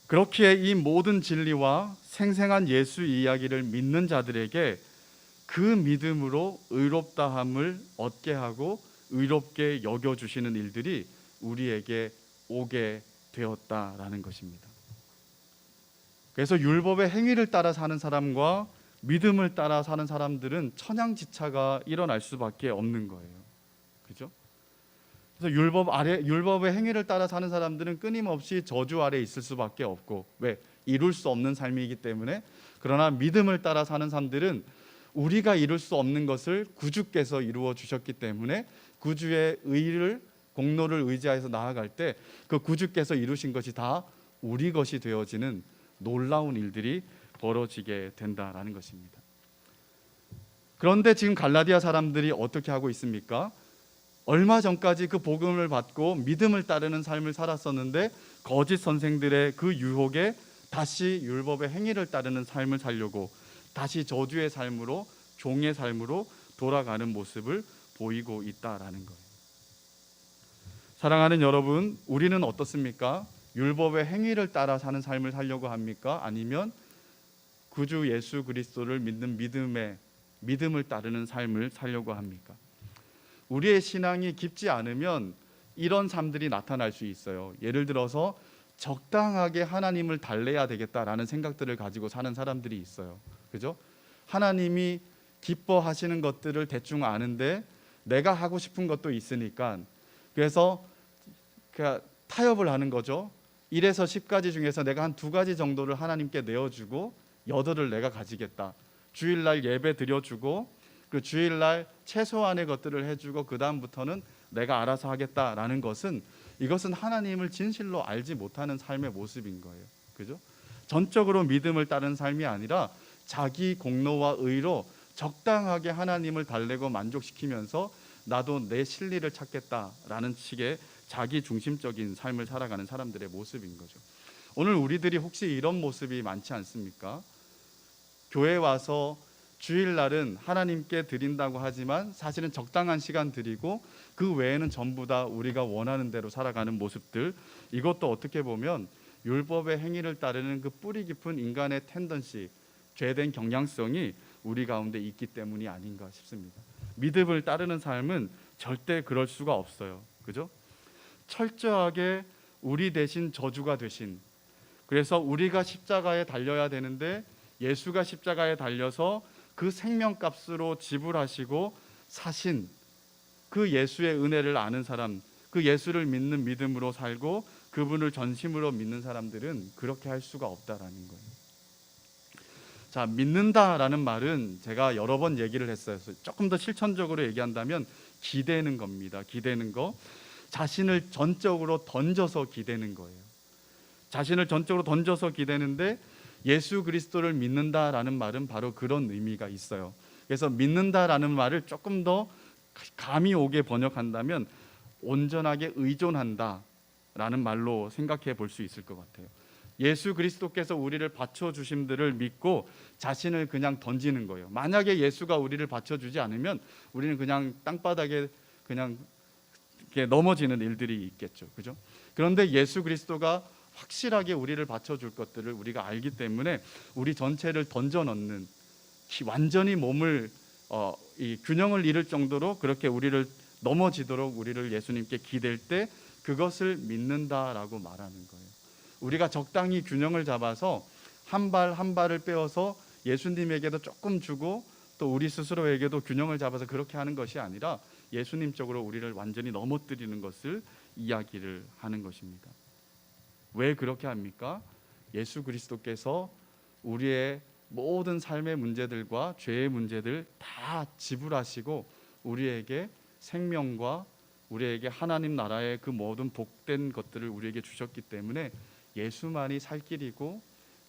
그렇기에 이 모든 진리와 생생한 예수 이야기를 믿는 자들에게 그 믿음으로 의롭다함을 얻게 하고 의롭게 여겨주시는 일들이 우리에게 오게 되었다라는 것입니다. 그래서 율법의 행위를 따라 사는 사람과 믿음을 따라 사는 사람들은 천양지차가 일어날 수밖에 없는 거예요. 그죠? 그래서 율법의 행위를 따라 사는 사람들은 끊임없이 저주 아래 있을 수밖에 없고, 왜? 이룰 수 없는 삶이기 때문에. 그러나 믿음을 따라 사는 사람들은 우리가 이룰 수 없는 것을 구주께서 이루어 주셨기 때문에 구주의 의를, 공로를 의지하여서 나아갈 때 그 구주께서 이루신 것이 다 우리 것이 되어지는 놀라운 일들이 벌어지게 된다라는 것입니다. 그런데 지금 갈라디아 사람들이 어떻게 하고 있습니까? 얼마 전까지 그 복음을 받고 믿음을 따르는 삶을 살았었는데 거짓 선생들의 그 유혹에 다시 율법의 행위를 따르는 삶을 살려고 다시 저주의 삶으로, 종의 삶으로 돌아가는 모습을 보이고 있다라는 거예요. 사랑하는 여러분, 우리는 어떻습니까? 율법의 행위를 따라 사는 삶을 살려고 합니까? 아니면 구주 예수 그리스도를 믿는 믿음을 따르는 삶을 살려고 합니까? 우리의 신앙이 깊지 않으면 이런 삶들이 나타날 수 있어요. 예를 들어서 적당하게 하나님을 달래야 되겠다라는 생각들을 가지고 사는 사람들이 있어요. 그죠? 하나님이 기뻐하시는 것들을 대충 아는데 내가 하고 싶은 것도 있으니까, 그래서 타협을 하는 거죠. 1에서 10가지 중에서 내가 한 2가지 정도를 하나님께 내어주고 8을 내가 가지겠다. 주일날 예배 드려주고 그 주일날 최소한의 것들을 해주고 그 다음부터는 내가 알아서 하겠다라는 것은, 이것은 하나님을 진실로 알지 못하는 삶의 모습인 거예요. 그죠? 전적으로 믿음을 따르는 삶이 아니라 자기 공로와 의로 적당하게 하나님을 달래고 만족시키면서 나도 내 실리를 찾겠다라는 식의 자기 중심적인 삶을 살아가는 사람들의 모습인 거죠. 오늘 우리들이 혹시 이런 모습이 많지 않습니까? 교회 와서 주일날은 하나님께 드린다고 하지만 사실은 적당한 시간 드리고 그 외에는 전부 다 우리가 원하는 대로 살아가는 모습들, 이것도 어떻게 보면 율법의 행위를 따르는 그 뿌리 깊은 인간의 텐던시, 죄된 경향성이 우리 가운데 있기 때문이 아닌가 싶습니다. 믿음을 따르는 삶은 절대 그럴 수가 없어요. 그죠? 철저하게 우리 대신 저주가 되신, 그래서 우리가 십자가에 달려야 되는데 예수가 십자가에 달려서 그 생명값으로 지불하시고 사신 그 예수의 은혜를 아는 사람, 그 예수를 믿는 믿음으로 살고 그분을 전심으로 믿는 사람들은 그렇게 할 수가 없다라는 거예요. 자, 믿는다라는 말은 제가 여러 번 얘기를 했어요. 조금 더 실천적으로 얘기한다면 기대는 겁니다. 기대는 거. 자신을 전적으로 던져서 기대는 거예요. 자신을 전적으로 던져서 기대는데 예수 그리스도를 믿는다라는 말은 바로 그런 의미가 있어요. 그래서 믿는다라는 말을 조금 더 감이 오게 번역한다면 온전하게 의존한다라는 말로 생각해 볼 수 있을 것 같아요. 예수 그리스도께서 우리를 받쳐주심들을 믿고 자신을 그냥 던지는 거예요. 만약에 예수가 우리를 받쳐주지 않으면 우리는 그냥 땅바닥에 그냥 이렇게 넘어지는 일들이 있겠죠. 그죠? 그런데 예수 그리스도가 확실하게 우리를 받쳐줄 것들을 우리가 알기 때문에 우리 전체를 던져 넣는, 완전히 몸을 이 균형을 잃을 정도로 그렇게 우리를 넘어지도록 우리를 예수님께 기댈 때 그것을 믿는다라고 말하는 거예요. 우리가 적당히 균형을 잡아서 한 발 한 발을 빼어서 예수님에게도 조금 주고 또 우리 스스로에게도 균형을 잡아서 그렇게 하는 것이 아니라 예수님 쪽으로 우리를 완전히 넘어뜨리는 것을 이야기를 하는 것입니다. 왜 그렇게 합니까? 예수 그리스도께서 우리의 모든 삶의 문제들과 죄의 문제들 다 지불하시고 우리에게 생명과 우리에게 하나님 나라의 그 모든 복된 것들을 우리에게 주셨기 때문에 예수만이 살 길이고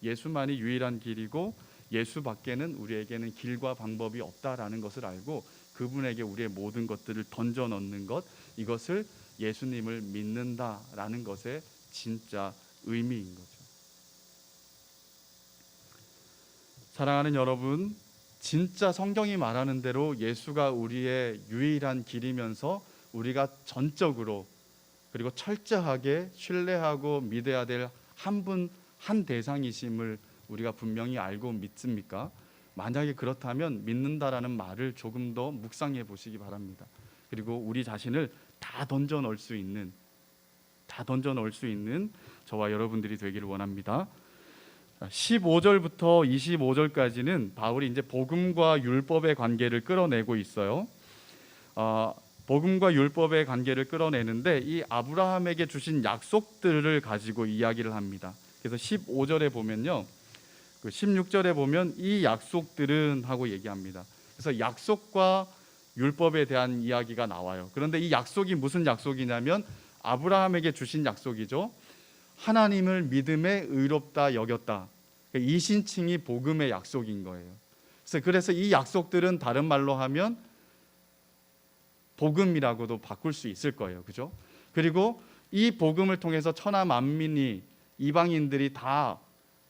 예수만이 유일한 길이고 예수밖에는 우리에게는 길과 방법이 없다라는 것을 알고 그분에게 우리의 모든 것들을 던져 넣는 것, 이것을 예수님을 믿는다라는 것의 진짜 의미인 거죠. 사랑하는 여러분, 진짜 성경이 말하는 대로 예수가 우리의 유일한 길이면서 우리가 전적으로 그리고 철저하게 신뢰하고 믿어야 될 한 분, 한 대상이심을 우리가 분명히 알고 믿습니까? 만약에 그렇다면 믿는다라는 말을 조금 더 묵상해 보시기 바랍니다. 그리고 우리 자신을 다 던져 넣을 수 있는 저와 여러분들이 되기를 원합니다. 15절부터 25절까지는 바울이 이제 복음과 율법의 관계를 끌어내고 있어요. 복음과 율법의 관계를 끌어내는데 이 아브라함에게 주신 약속들을 가지고 이야기를 합니다. 그래서 15절에 보면요, 16절에 보면 이 약속들은 하고 얘기합니다. 그래서 약속과 율법에 대한 이야기가 나와요. 그런데 이 약속이 무슨 약속이냐면 아브라함에게 주신 약속이죠. 하나님을 믿음에 의롭다 여겼다. 이 신칭이 복음의 약속인 거예요. 그래서 이 약속들은 다른 말로 하면 복음이라고도 바꿀 수 있을 거예요. 그죠? 그리고 이 복음을 통해서 천하 만민이, 이방인들이 다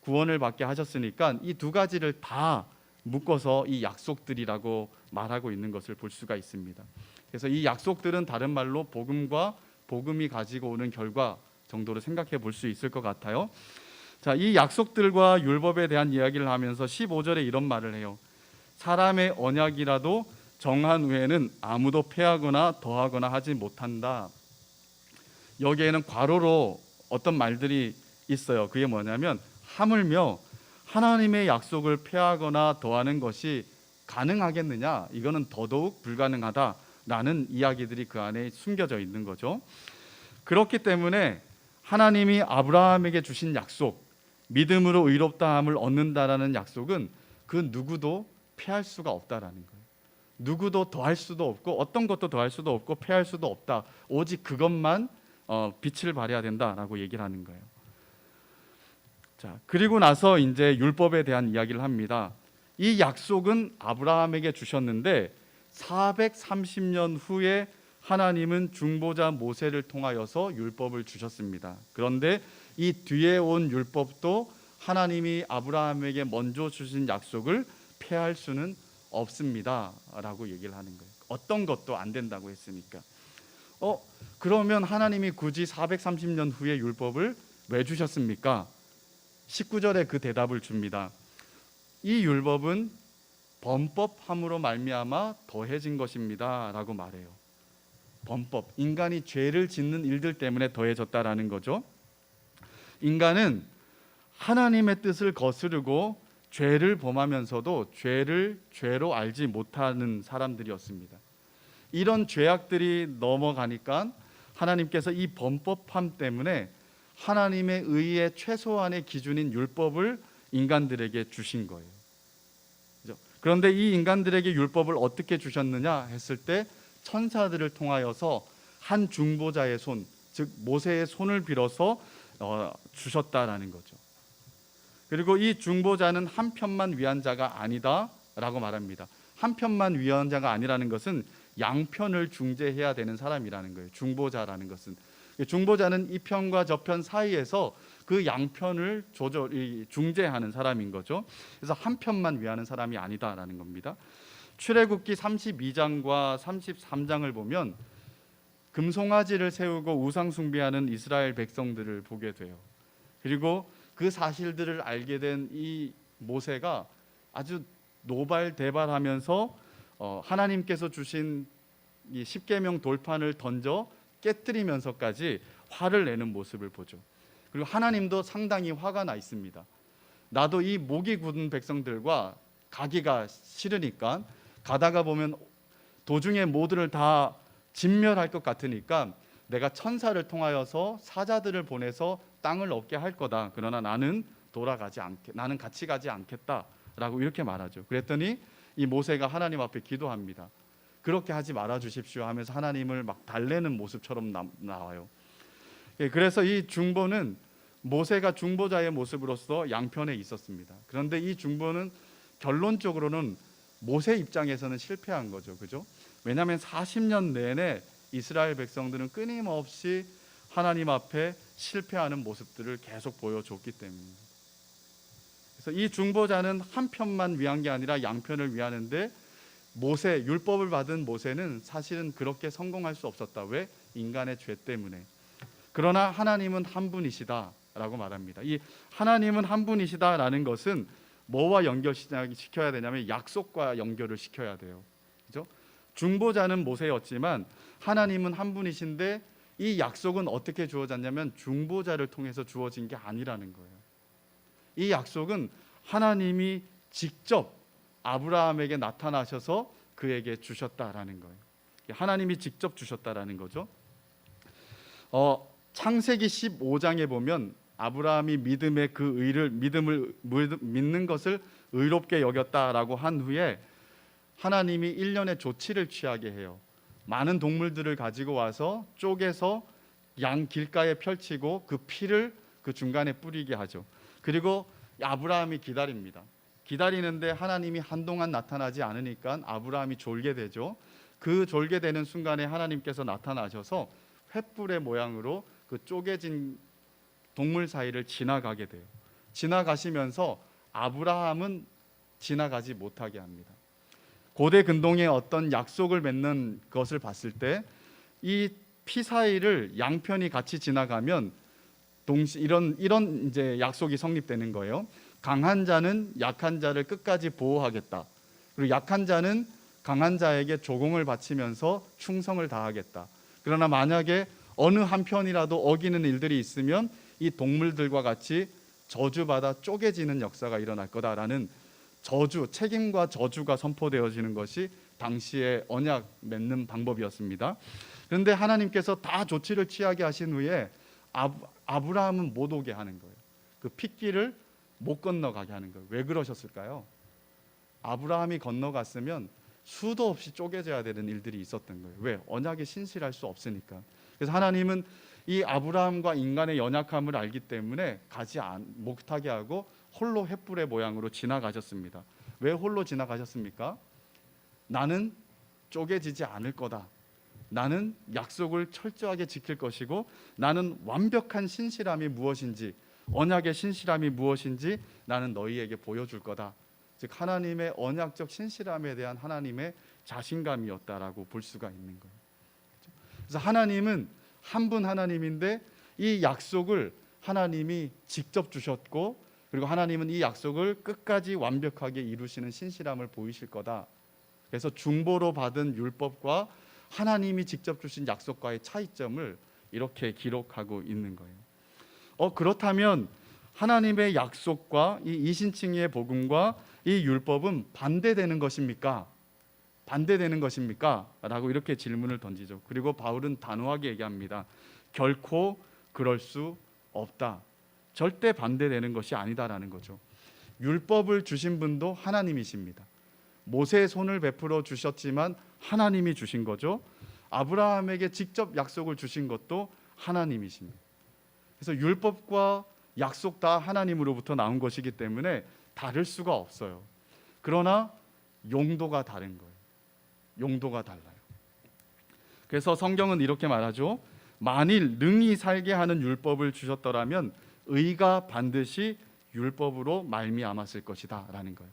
구원을 받게 하셨으니까 이 두 가지를 다 묶어서 이 약속들이라고 말하고 있는 것을 볼 수가 있습니다. 그래서 이 약속들은 다른 말로 복음과 복음이 가지고 오는 결과 정도로 생각해 볼 수 있을 것 같아요. 자, 이 약속들과 율법에 대한 이야기를 하면서 15절에 이런 말을 해요. 사람의 언약이라도 정한 후에는 아무도 폐하거나 더하거나 하지 못한다. 여기에는 괄호로 어떤 말들이 있어요. 그게 뭐냐면 하물며 하나님의 약속을 폐하거나 더하는 것이 가능하겠느냐? 이거는 더더욱 불가능하다라는 이야기들이 그 안에 숨겨져 있는 거죠. 그렇기 때문에 하나님이 아브라함에게 주신 약속, 믿음으로 의롭다함을 얻는다라는 약속은 그 누구도 폐할 수가 없다라는 거예요. 누구도 더할 수도 없고 어떤 것도 더할 수도 없고 폐할 수도 없다. 오직 그것만 빛을 발해야 된다라고 얘기를 하는 거예요. 자, 그리고 나서 이제 율법에 대한 이야기를 합니다. 이 약속은 아브라함에게 주셨는데 430년 후에 하나님은 중보자 모세를 통하여서 율법을 주셨습니다. 그런데 이 뒤에 온 율법도 하나님이 아브라함에게 먼저 주신 약속을 폐할 수는 없습니다 라고 얘기를 하는 거예요. 어떤 것도 안 된다고 했으니까. 그러면 하나님이 굳이 430년 후에 율법을 왜 주셨습니까? 19절에 그 대답을 줍니다. 이 율법은 범법함으로 말미암아 더해진 것입니다 라고 말해요. 범법, 인간이 죄를 짓는 일들 때문에 더해졌다라는 거죠. 인간은 하나님의 뜻을 거스르고 죄를 범하면서도 죄를 죄로 알지 못하는 사람들이었습니다. 이런 죄악들이 넘어가니까 하나님께서 이 범법함 때문에 하나님의 의의 최소한의 기준인 율법을 인간들에게 주신 거예요. 그런데 이 인간들에게 율법을 어떻게 주셨느냐 했을 때 천사들을 통하여서 한 중보자의 손, 즉 모세의 손을 빌어서 주셨다라는 거죠. 그리고 이 중보자는 한 편만 위한 자가 아니다라고 말합니다. 한 편만 위한 자가 아니라는 것은 양편을 중재해야 되는 사람이라는 거예요. 중보자라는 것은. 중보자는 이 편과 저편 사이에서 그 양편을 중재하는 사람인 거죠. 그래서 한 편만 위하는 사람이 아니다라는 겁니다. 출애굽기 32장과 33장을 보면 금송아지를 세우고 우상 숭배하는 이스라엘 백성들을 보게 돼요. 그리고 그 사실들을 알게 된 이 모세가 아주 노발대발하면서 하나님께서 주신 이 십계명 돌판을 던져 깨뜨리면서까지 화를 내는 모습을 보죠. 그리고 하나님도 상당히 화가 나 있습니다. 나도 이 목이 굳은 백성들과 가기가 싫으니까, 가다가 보면 도중에 모두를 다 진멸할 것 같으니까 내가 천사를 통하여서 사자들을 보내서 땅을 얻게 할 거다. 그러나 나는 나는 같이 가지 않겠다라고 이렇게 말하죠. 그랬더니 이 모세가 하나님 앞에 기도합니다. 그렇게 하지 말아 주십시오 하면서 하나님을 막 달래는 모습처럼 나와요. 그래서 이 중보는 모세가 중보자의 모습으로서 양편에 있었습니다. 그런데 이 중보는 결론적으로는 모세 입장에서는 실패한 거죠. 그죠? 왜냐하면 40년 내내 이스라엘 백성들은 끊임없이 하나님 앞에 실패하는 모습들을 계속 보여줬기 때문입니다. 그래서 이 중보자는 한 편만 위한 게 아니라 양편을 위하는데, 율법을 받은 모세는 사실은 그렇게 성공할 수 없었다. 왜? 인간의 죄 때문에. 그러나 하나님은 한 분이시다라고 말합니다. 이 하나님은 한 분이시다라는 것은 뭐와 연결시켜야 되냐면 약속과 연결을 시켜야 돼요. 그죠? 중보자는 모세였지만 하나님은 한 분이신데 이 약속은 어떻게 주어졌냐면 중보자를 통해서 주어진 게 아니라는 거예요. 이 약속은 하나님이 직접 아브라함에게 나타나셔서 그에게 주셨다라는 거예요. 하나님이 직접 주셨다라는 거죠. 창세기 15장에 보면 아브라함이 믿음을 믿는 것을 의롭게 여겼다라고 한 후에 하나님이 1년의 조치를 취하게 해요. 많은 동물들을 가지고 와서 쪼개서 양 길가에 펼치고 그 피를 그 중간에 뿌리게 하죠. 그리고 아브라함이 기다립니다. 기다리는데 하나님이 한동안 나타나지 않으니까 아브라함이 졸게 되죠. 그 졸게 되는 순간에 하나님께서 나타나셔서 횃불의 모양으로 그 쪼개진 동물 사이를 지나가게 돼요. 지나가시면서 아브라함은 지나가지 못하게 합니다. 고대 근동의 어떤 약속을 맺는 것을 봤을 때 이 피 사이를 양편이 같이 지나가면 이런 이제 약속이 성립되는 거예요. 강한 자는 약한 자를 끝까지 보호하겠다. 그리고 약한 자는 강한 자에게 조공을 바치면서 충성을 다하겠다. 그러나 만약에 어느 한편이라도 어기는 일들이 있으면 이 동물들과 같이 저주받아 쪼개지는 역사가 일어날 거다라는 책임과 저주가 선포되어지는 것이 당시의 언약 맺는 방법이었습니다. 그런데 하나님께서 다 조치를 취하게 하신 후에 아브라함은 못 오게 하는 거예요. 그 핏길을 못 건너가게 하는 거예요. 왜 그러셨을까요? 아브라함이 건너갔으면 수도 없이 쪼개져야 되는 일들이 있었던 거예요. 왜? 언약에 신실할 수 없으니까. 그래서 하나님은 이 아브라함과 인간의 연약함을 알기 때문에 가지 못하게 하고 홀로 횃불의 모양으로 지나가셨습니다. 왜 홀로 지나가셨습니까? 나는 쪼개지지 않을 거다. 나는 약속을 철저하게 지킬 것이고 나는 완벽한 신실함이 무엇인지, 언약의 신실함이 무엇인지 나는 너희에게 보여줄 거다. 즉 하나님의 언약적 신실함에 대한 하나님의 자신감이었다라고 볼 수가 있는 거예요. 그래서 하나님은 한 분 하나님인데 이 약속을 하나님이 직접 주셨고, 그리고 하나님은 이 약속을 끝까지 완벽하게 이루시는 신실함을 보이실 거다. 그래서 중보로 받은 율법과 하나님이 직접 주신 약속과의 차이점을 이렇게 기록하고 있는 거예요. 그렇다면 하나님의 약속과 이 이신칭의 복음과 이 율법은 반대되는 것입니까? 반대되는 것입니까? 라고 이렇게 질문을 던지죠. 그리고 바울은 단호하게 얘기합니다. 결코 그럴 수 없다. 절대 반대되는 것이 아니다라는 거죠. 율법을 주신 분도 하나님이십니다. 모세의 손을 베풀어 주셨지만 하나님이 주신 거죠. 아브라함에게 직접 약속을 주신 것도 하나님이십니다. 그래서 율법과 약속 다 하나님으로부터 나온 것이기 때문에 다를 수가 없어요. 그러나 용도가 다른 거예요. 용도가 달라요. 그래서 성경은 이렇게 말하죠. 만일 능히 살게 하는 율법을 주셨더라면 의가 반드시 율법으로 말미암았을 것이다 라는 거예요.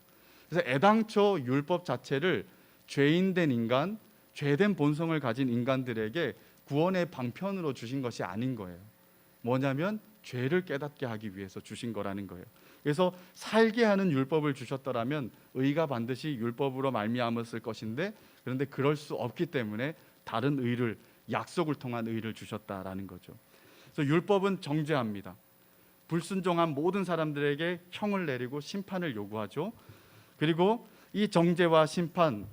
그래서 애당초 율법 자체를 죄인된 인간, 죄된 본성을 가진 인간들에게 구원의 방편으로 주신 것이 아닌 거예요. 뭐냐면 죄를 깨닫게 하기 위해서 주신 거라는 거예요. 그래서 살게 하는 율법을 주셨더라면 의가 반드시 율법으로 말미암았을 것인데, 그런데 그럴 수 없기 때문에 다른 의를, 약속을 통한 의를 주셨다라는 거죠. 그래서 율법은 정죄합니다. 불순종한 모든 사람들에게 형을 내리고 심판을 요구하죠. 그리고 이 정죄와 심판,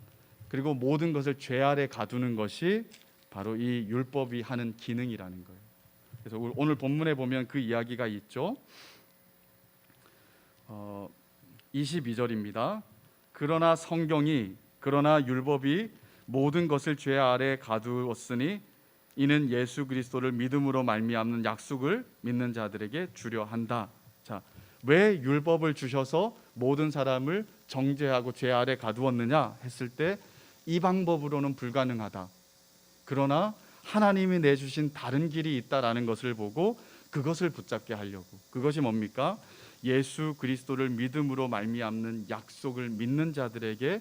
그리고 모든 것을 죄 아래 가두는 것이 바로 이 율법이 하는 기능이라는 거예요. 그래서 오늘 본문에 보면 그 이야기가 있죠. 22절입니다. 그러나 율법이 모든 것을 죄 아래 가두었으니 이는 예수 그리스도를 믿음으로 말미암는 약속을 믿는 자들에게 주려 한다. 자, 왜 율법을 주셔서 모든 사람을 정죄하고 죄 아래 가두었느냐 했을 때 이 방법으로는 불가능하다. 그러나 하나님이 내주신 다른 길이 있다라는 것을 보고 그것을 붙잡게 하려고. 그것이 뭡니까? 예수 그리스도를 믿음으로 말미암는 약속을 믿는 자들에게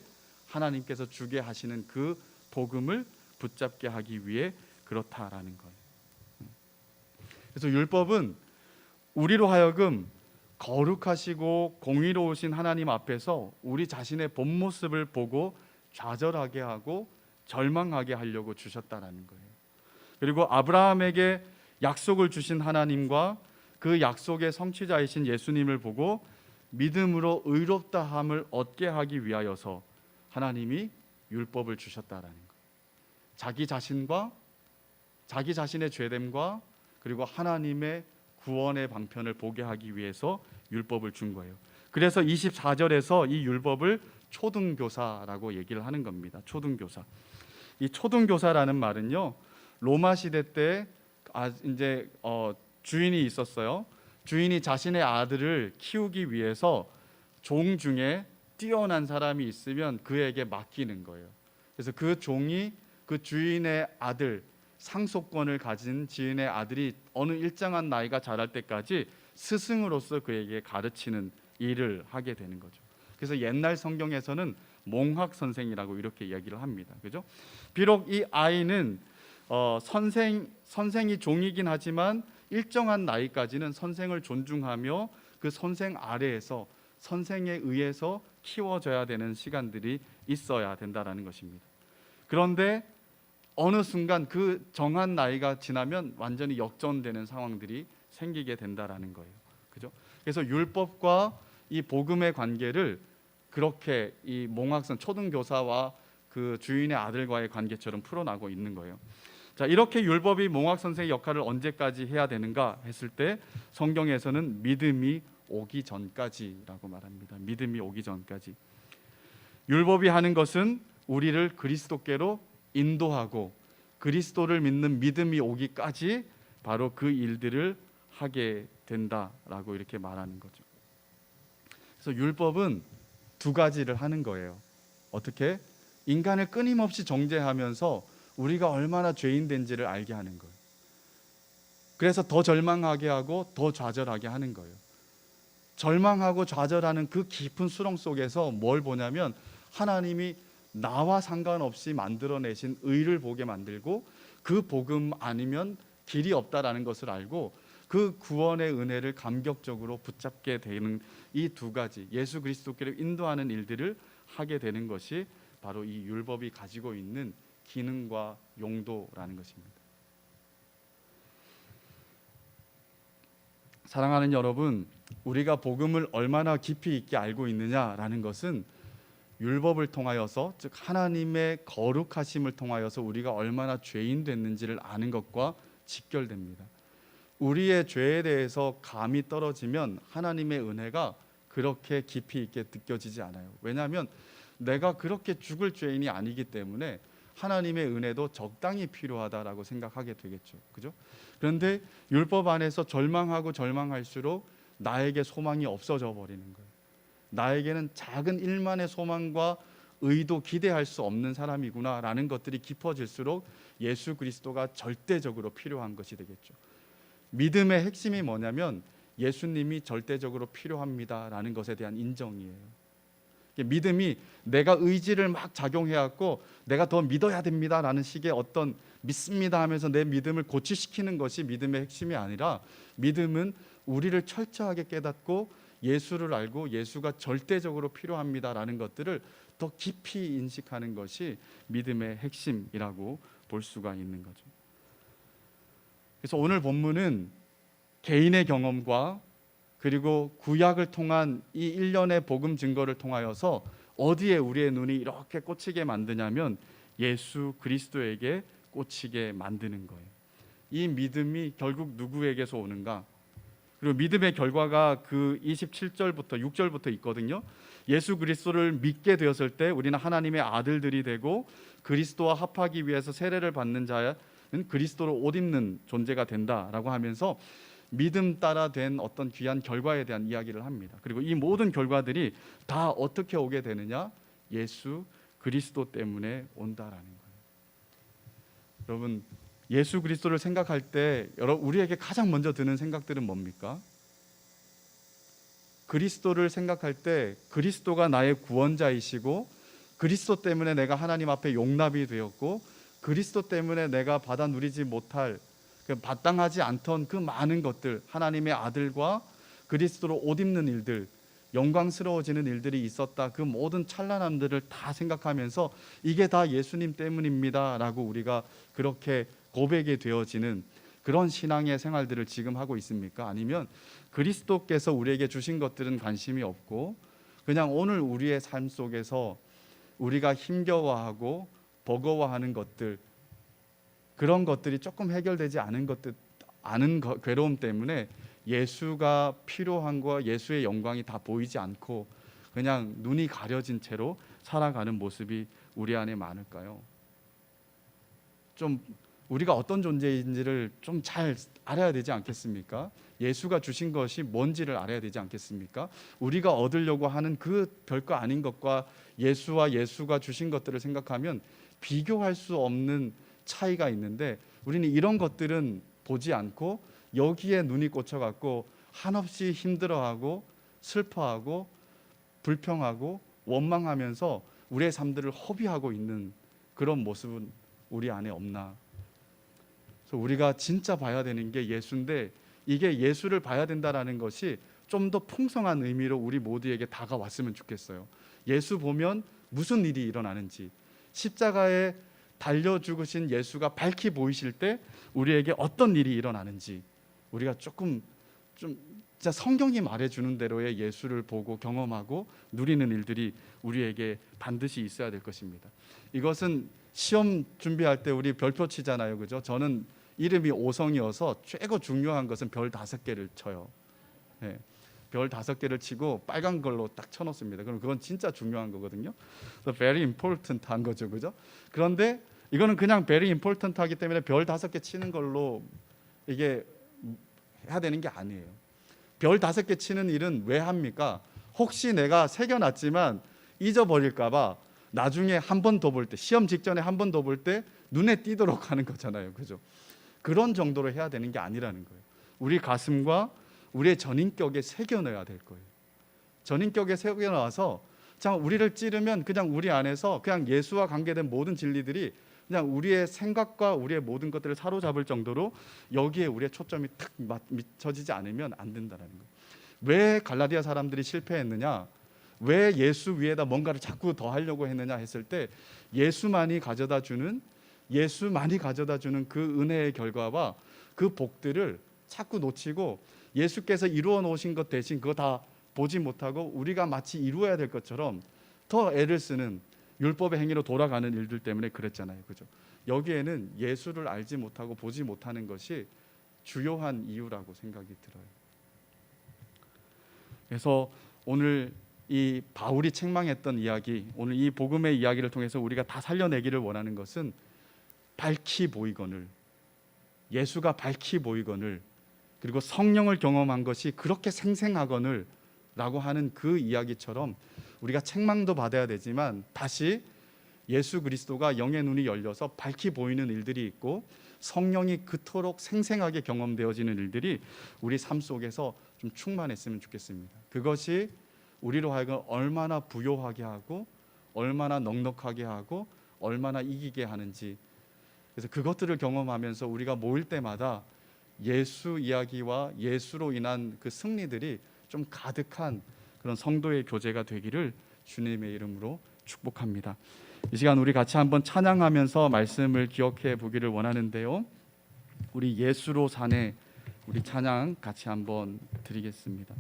하나님께서 주게 하시는 그 복음을 붙잡게 하기 위해 그렇다라는 거예요. 그래서 율법은 우리로 하여금 거룩하시고 공의로우신 하나님 앞에서 우리 자신의 본 모습을 보고 좌절하게 하고 절망하게 하려고 주셨다라는 거예요. 그리고 아브라함에게 약속을 주신 하나님과 그 약속의 성취자이신 예수님을 보고 믿음으로 의롭다함을 얻게 하기 위하여서 하나님이 율법을 주셨다라는 거예요. 자기 자신과 자기 자신의 죄됨과 그리고 하나님의 구원의 방편을 보게 하기 위해서 율법을 준 거예요. 그래서 24절에서 이 율법을 초등교사라고 얘기를 하는 겁니다. 초등교사. 이 초등교사라는 말은요, 로마 시대 때 이제 주인이 있었어요. 주인이 자신의 아들을 키우기 위해서 종 중에 뛰어난 사람이 있으면 그에게 맡기는 거예요. 그래서 그 종이 그 주인의 아들, 상속권을 가진 지인의 아들이 어느 일정한 나이가 자랄 때까지 스승으로서 그에게 가르치는 일을 하게 되는 거죠. 그래서 옛날 성경에서는 몽학 선생이라고 이렇게 얘기를 합니다. 그죠? 비록 이 아이는 선생이 종이긴 하지만 일정한 나이까지는 선생을 존중하며 그 선생 아래에서 선생에 의해서 키워져야 되는 시간들이 있어야 된다라는 것입니다. 그런데 어느 순간 그 정한 나이가 지나면 완전히 역전되는 상황들이 생기게 된다라는 거예요. 그죠? 그래서 율법과 이 복음의 관계를 그렇게 이 몽학선 초등교사와 그 주인의 아들과의 관계처럼 풀어나고 있는 거예요. 자, 이렇게 율법이 몽학 선생의 역할을 언제까지 해야 되는가 했을 때 성경에서는 믿음이 오기 전까지라고 말합니다. 믿음이 오기 전까지. 율법이 하는 것은 우리를 그리스도께로 인도하고 그리스도를 믿는 믿음이 오기까지 바로 그 일들을 하게 된다라고 이렇게 말하는 거죠. 그래서 율법은 두 가지를 하는 거예요. 어떻게? 인간을 끊임없이 정죄하면서 우리가 얼마나 죄인된지를 알게 하는 거예요. 그래서 더 절망하게 하고 더 좌절하게 하는 거예요. 절망하고 좌절하는 그 깊은 수렁 속에서 뭘 보냐면 하나님이 나와 상관없이 만들어내신 의를 보게 만들고 그 복음 아니면 길이 없다라는 것을 알고 그 구원의 은혜를 감격적으로 붙잡게 되는 이 두 가지, 예수 그리스도께로 인도하는 일들을 하게 되는 것이 바로 이 율법이 가지고 있는 기능과 용도라는 것입니다. 사랑하는 여러분, 우리가 복음을 얼마나 깊이 있게 알고 있느냐라는 것은 율법을 통하여서, 즉 하나님의 거룩하심을 통하여서 우리가 얼마나 죄인 됐는지를 아는 것과 직결됩니다. 우리의 죄에 대해서 감이 떨어지면 하나님의 은혜가 그렇게 깊이 있게 느껴지지 않아요. 왜냐하면 내가 그렇게 죽을 죄인이 아니기 때문에 하나님의 은혜도 적당히 필요하다라고 생각하게 되겠죠. 그죠? 그런데 율법 안에서 절망하고 절망할수록 나에게 소망이 없어져 버리는 거예요. 나에게는 작은 일만의 소망과 의도 기대할 수 없는 사람이구나라는 것들이 깊어질수록 예수 그리스도가 절대적으로 필요한 것이 되겠죠. 믿음의 핵심이 뭐냐면 예수님이 절대적으로 필요합니다라는 것에 대한 인정이에요. 믿음이 내가 의지를 막 작용해갖고 내가 더 믿어야 됩니다라는 식의 어떤 믿습니다 하면서 내 믿음을 고취시키는 것이 믿음의 핵심이 아니라, 믿음은 우리를 철저하게 깨닫고 예수를 알고 예수가 절대적으로 필요합니다라는 것들을 더 깊이 인식하는 것이 믿음의 핵심이라고 볼 수가 있는 거죠. 그래서 오늘 본문은 개인의 경험과 그리고 구약을 통한 이 일련의 복음 증거를 통하여서 어디에 우리의 눈이 이렇게 꽂히게 만드냐면 예수 그리스도에게 꽂히게 만드는 거예요. 이 믿음이 결국 누구에게서 오는가? 그리고 믿음의 결과가 그 27절부터 6절부터 있거든요. 예수 그리스도를 믿게 되었을 때 우리는 하나님의 아들들이 되고 그리스도와 합하기 위해서 세례를 받는 자는 그리스도를 옷 입는 존재가 된다라고 하면서 믿음 따라 된 어떤 귀한 결과에 대한 이야기를 합니다. 그리고 이 모든 결과들이 다 어떻게 오게 되느냐? 예수 그리스도 때문에 온다라는 거예요. 여러분, 예수 그리스도를 생각할 때 우리에게 가장 먼저 드는 생각들은 뭡니까? 그리스도를 생각할 때 그리스도가 나의 구원자이시고 그리스도 때문에 내가 하나님 앞에 용납이 되었고 그리스도 때문에 내가 받아 누리지 못할, 마땅하지 않던 그 많은 것들, 하나님의 아들과 그리스도로 옷 입는 일들, 영광스러워지는 일들이 있었다. 그 모든 찬란함들을 다 생각하면서 이게 다 예수님 때문입니다 라고 우리가 그렇게 고백이 되어지는 그런 신앙의 생활들을 지금 하고 있습니까? 아니면 그리스도께서 우리에게 주신 것들은 관심이 없고 그냥 오늘 우리의 삶 속에서 우리가 힘겨워하고 버거워하는 것들, 그런 것들이 조금 해결되지 않은 것들, 아는 괴로움 때문에 예수가 필요한 거, 예수의 영광이 다 보이지 않고 그냥 눈이 가려진 채로 살아가는 모습이 우리 안에 많을까요? 좀 우리가 어떤 존재인지를 좀 잘 알아야 되지 않겠습니까? 예수가 주신 것이 뭔지를 알아야 되지 않겠습니까? 우리가 얻으려고 하는 그 별거 아닌 것과 예수와 예수가 주신 것들을 생각하면 비교할 수 없는 차이가 있는데 우리는 이런 것들은 보지 않고 여기에 눈이 꽂혀갖고 한없이 힘들어하고 슬퍼하고 불평하고 원망하면서 우리의 삶들을 허비하고 있는 그런 모습은 우리 안에 없나? 그래서 우리가 진짜 봐야 되는 게 예수인데, 이게 예수를 봐야 된다라는 것이 좀 더 풍성한 의미로 우리 모두에게 다가왔으면 좋겠어요. 예수 보면 무슨 일이 일어나는지, 십자가에 달려 죽으신 예수가 밝히 보이실 때 우리에게 어떤 일이 일어나는지 우리가 조금 진짜 성경이 말해주는 대로의 예수를 보고 경험하고 누리는 일들이 우리에게 반드시 있어야 될 것입니다. 이것은 시험 준비할 때 우리 별표 치잖아요, 그죠? 저는 이름이 오성이어서 최고 중요한 것은 별 5개를 쳐요. 네. 별 5개를 치고 빨간 걸로 딱 쳐놓습니다. 그럼 그건 진짜 중요한 거거든요. 그래서 very important 한 거죠, 그죠? 그런데 이거는 그냥 very important 하기 때문에 별 5개 치는 걸로 이게 해야 되는 게 아니에요. 별 5개 치는 일은 왜 합니까? 혹시 내가 새겨놨지만 잊어버릴까 봐 나중에 한 번 더 볼 때, 시험 직전에 한 번 더 볼 때 눈에 띄도록 하는 거잖아요, 그죠? 그런 정도로 해야 되는 게 아니라는 거예요. 우리 가슴과 우리의 전인격에 새겨넣어야 될 거예요. 전인격에 새겨넣어서 참 우리를 찌르면 그냥 우리 안에서 그냥 예수와 관계된 모든 진리들이 그냥 우리의 생각과 우리의 모든 것들을 사로잡을 정도로 여기에 우리의 초점이 탁 미쳐지지 않으면 안 된다는 거예요. 왜 갈라디아 사람들이 실패했느냐? 왜 예수 위에다 뭔가를 자꾸 더 하려고 했느냐 했을 때 예수만이 가져다 주는 그 은혜의 결과와 그 복들을 자꾸 놓치고 예수께서 이루어 놓으신 것 대신 그거 다 보지 못하고 우리가 마치 이루어야 될 것처럼 더 애를 쓰는 율법의 행위로 돌아가는 일들 때문에 그랬잖아요, 그죠? 여기에는 예수를 알지 못하고 보지 못하는 것이 주요한 이유라고 생각이 들어요. 그래서 오늘 이 바울이 책망했던 이야기, 오늘 이 복음의 이야기를 통해서 우리가 다 살려내기를 원하는 것은 밝히 보이거늘, 예수가 밝히 보이거늘, 그리고 성령을 경험한 것이 그렇게 생생하거늘 라고 하는 그 이야기처럼 우리가 책망도 받아야 되지만 다시 예수 그리스도가 영의 눈이 열려서 밝히 보이는 일들이 있고 성령이 그토록 생생하게 경험되어지는 일들이 우리 삶 속에서 좀 충만했으면 좋겠습니다. 그것이 우리로 하여금 얼마나 부요하게 하고 얼마나 넉넉하게 하고 얼마나 이기게 하는지, 그래서 그것들을 경험하면서 우리가 모일 때마다 예수 이야기와 예수로 인한 그 승리들이 좀 가득한 그런 성도의 교제가 되기를 주님의 이름으로 축복합니다. 이 시간 우리 같이 한번 찬양하면서 말씀을 기억해 보기를 원하는데요, 우리 예수로 사네, 우리 찬양 같이 한번 드리겠습니다.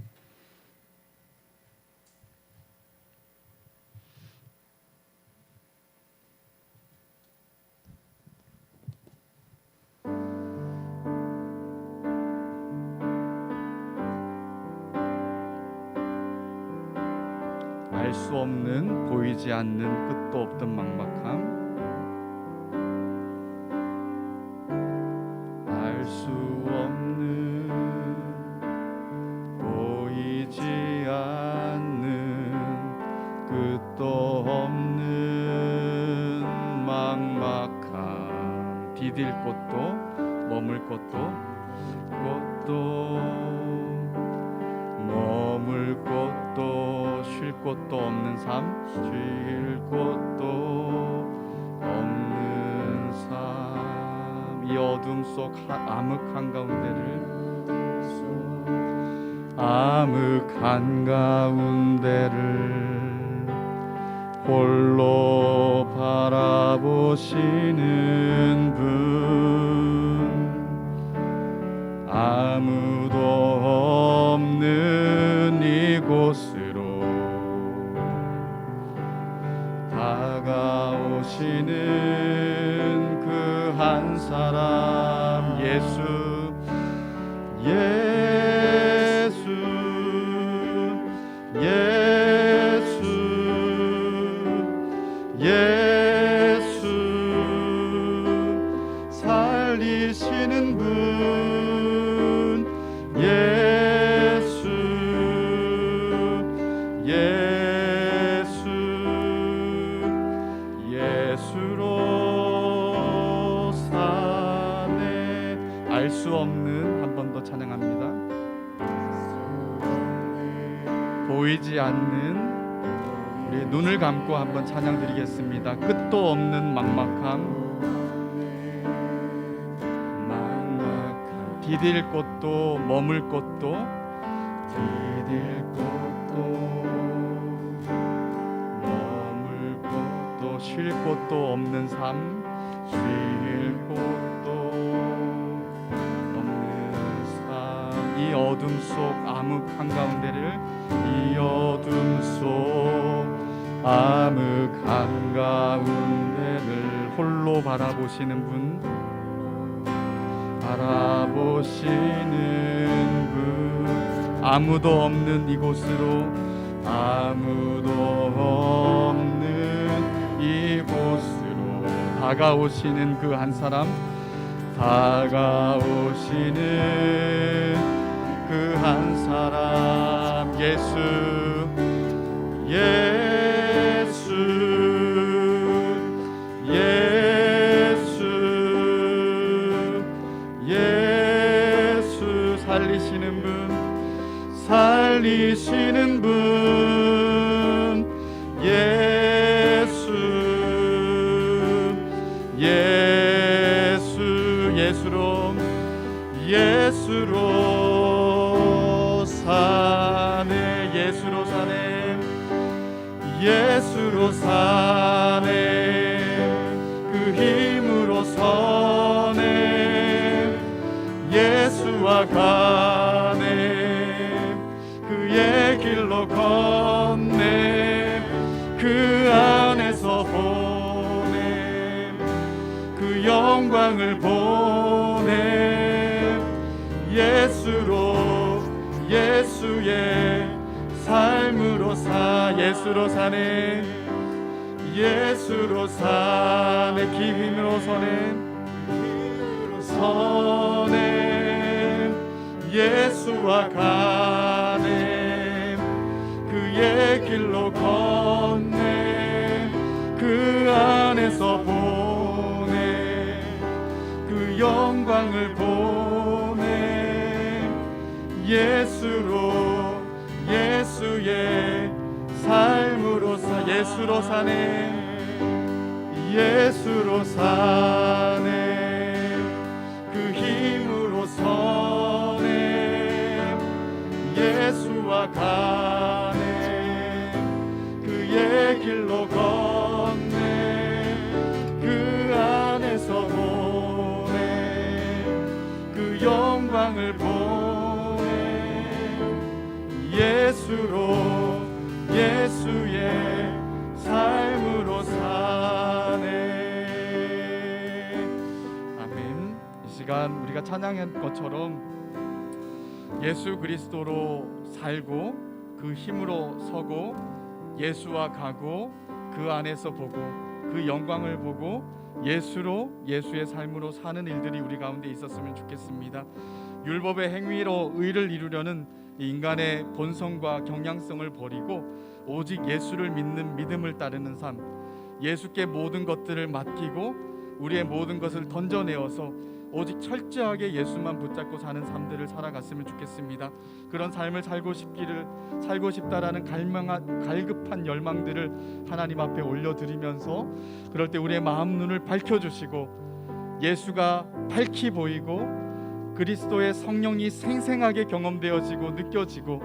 알 수 없는, 보이지 않는, 끝도 없던 막막함, 알 수 없는, 보이지 않는, 끝도 없는 막막함, 디딜 곳도 머물 곳도 머물 곳도 쉴 곳도 없는 삶, 쉴 곳도 없는 삶, 이 어둠 속 암흑 한가운데를 홀로 바라보시는 분, 아무도 없는 이곳으로 다가오시는 그 한 사람, 예수 살리시는 분, 예수로 사네. 알 수 없는, 한 번 더 찬양합니다. 보이지 않는, 우리 눈을 감고 한번 찬양 드리겠습니다. 끝도 없는 막막함, 디딜 곳도 머물 곳도, 디딜 곳도 머물 곳도 쉴 곳도 없는 삶, 쉴 곳도 없는 삶, 이 어둠 속 암흑 한가운데를, 이 어둠 속 암흑 한가운데를 홀로 바라보시는 분, 바라보시는 분, 아무도 없는 이곳으로, 아무도 없는 이곳으로 다가오시는 그 한 사람, 다가오시는 그 한 사람, 예수 살리시는 분, 살리시는 분, 예수로 사네, 예수로 사네, 예수로 사네, 그 힘으로 서네, 예수와 가네, 그의 길로 걷네, 그 안에서 보네, 그 영광을 보네, 예수로, 예수의 삶으로 예수로 사네, 예수로 사네, 그 힘으로 서네, 예수와 가네, 그 그의 길로 건네 그 안에서 보내 그 영광을 보내 예수로 예수의 삶으로 예수로 사네 예수로 사네 그 힘으로 서네 예수와 가네 그의 길로 건네 그 안에서 보내 그 영광을 보내 예수로 예수의 삶으로 사네. 아멘. 이 시간 우리가 찬양한 것처럼 예수 그리스도로 살고 그 힘으로 서고 예수와 가고 그 안에서 보고 그 영광을 보고 예수로 예수의 삶으로 사는 일들이 우리 가운데 있었으면 좋겠습니다. 율법의 행위로 의를 이루려는 인간의 본성과 경향성을 버리고 오직 예수를 믿는 믿음을 따르는 삶, 예수께 모든 것들을 맡기고 우리의 모든 것을 던져내어서 오직 철저하게 예수만 붙잡고 사는 삶들을 살아갔으면 좋겠습니다. 그런 삶을 살고 싶다라는 갈급한 열망들을 하나님 앞에 올려드리면서 그럴 때 우리의 마음 눈을 밝혀주시고 예수가 밝히 보이고 그리스도의 성령이 생생하게 경험되어지고 느껴지고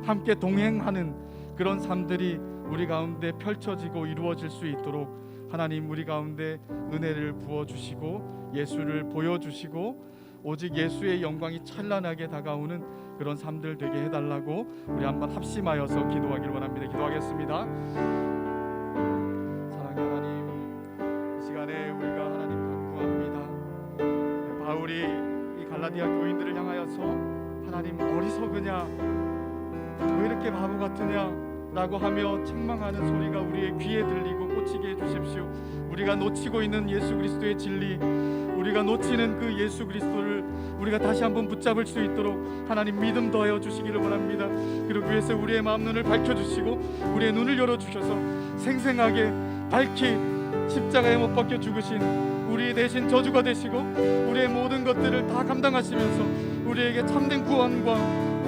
함께 동행하는 그런 삶들이 우리 가운데 펼쳐지고 이루어질 수 있도록 하나님 우리 가운데 은혜를 부어주시고 예수를 보여주시고 오직 예수의 영광이 찬란하게 다가오는 그런 삶들 되게 해달라고 우리 한번 합심하여서 기도하기를 원합니다. 기도하겠습니다. 사랑하는 하나님, 이 시간에 우리가 하나님 간구합니다. 바울이 이 갈라디아 교인들을 향하여서 하나님 어리석으냐 왜 이렇게 바보 같으냐 라고 하며 책망하는 소리가 우리의 귀에 들리고 꽂히게 해주십시오. 우리가 놓치고 있는 예수 그리스도의 진리, 우리가 놓치는 그 예수 그리스도를 우리가 다시 한번 붙잡을 수 있도록 하나님 믿음 더하여 주시기를 원합니다. 그리고 위해서 우리의 마음 눈을 밝혀주시고 우리의 눈을 열어주셔서 생생하게 밝히 십자가에 못 박혀 죽으신 우리 대신 저주가 되시고 우리의 모든 것들을 다 감당하시면서 우리에게 참된 구원과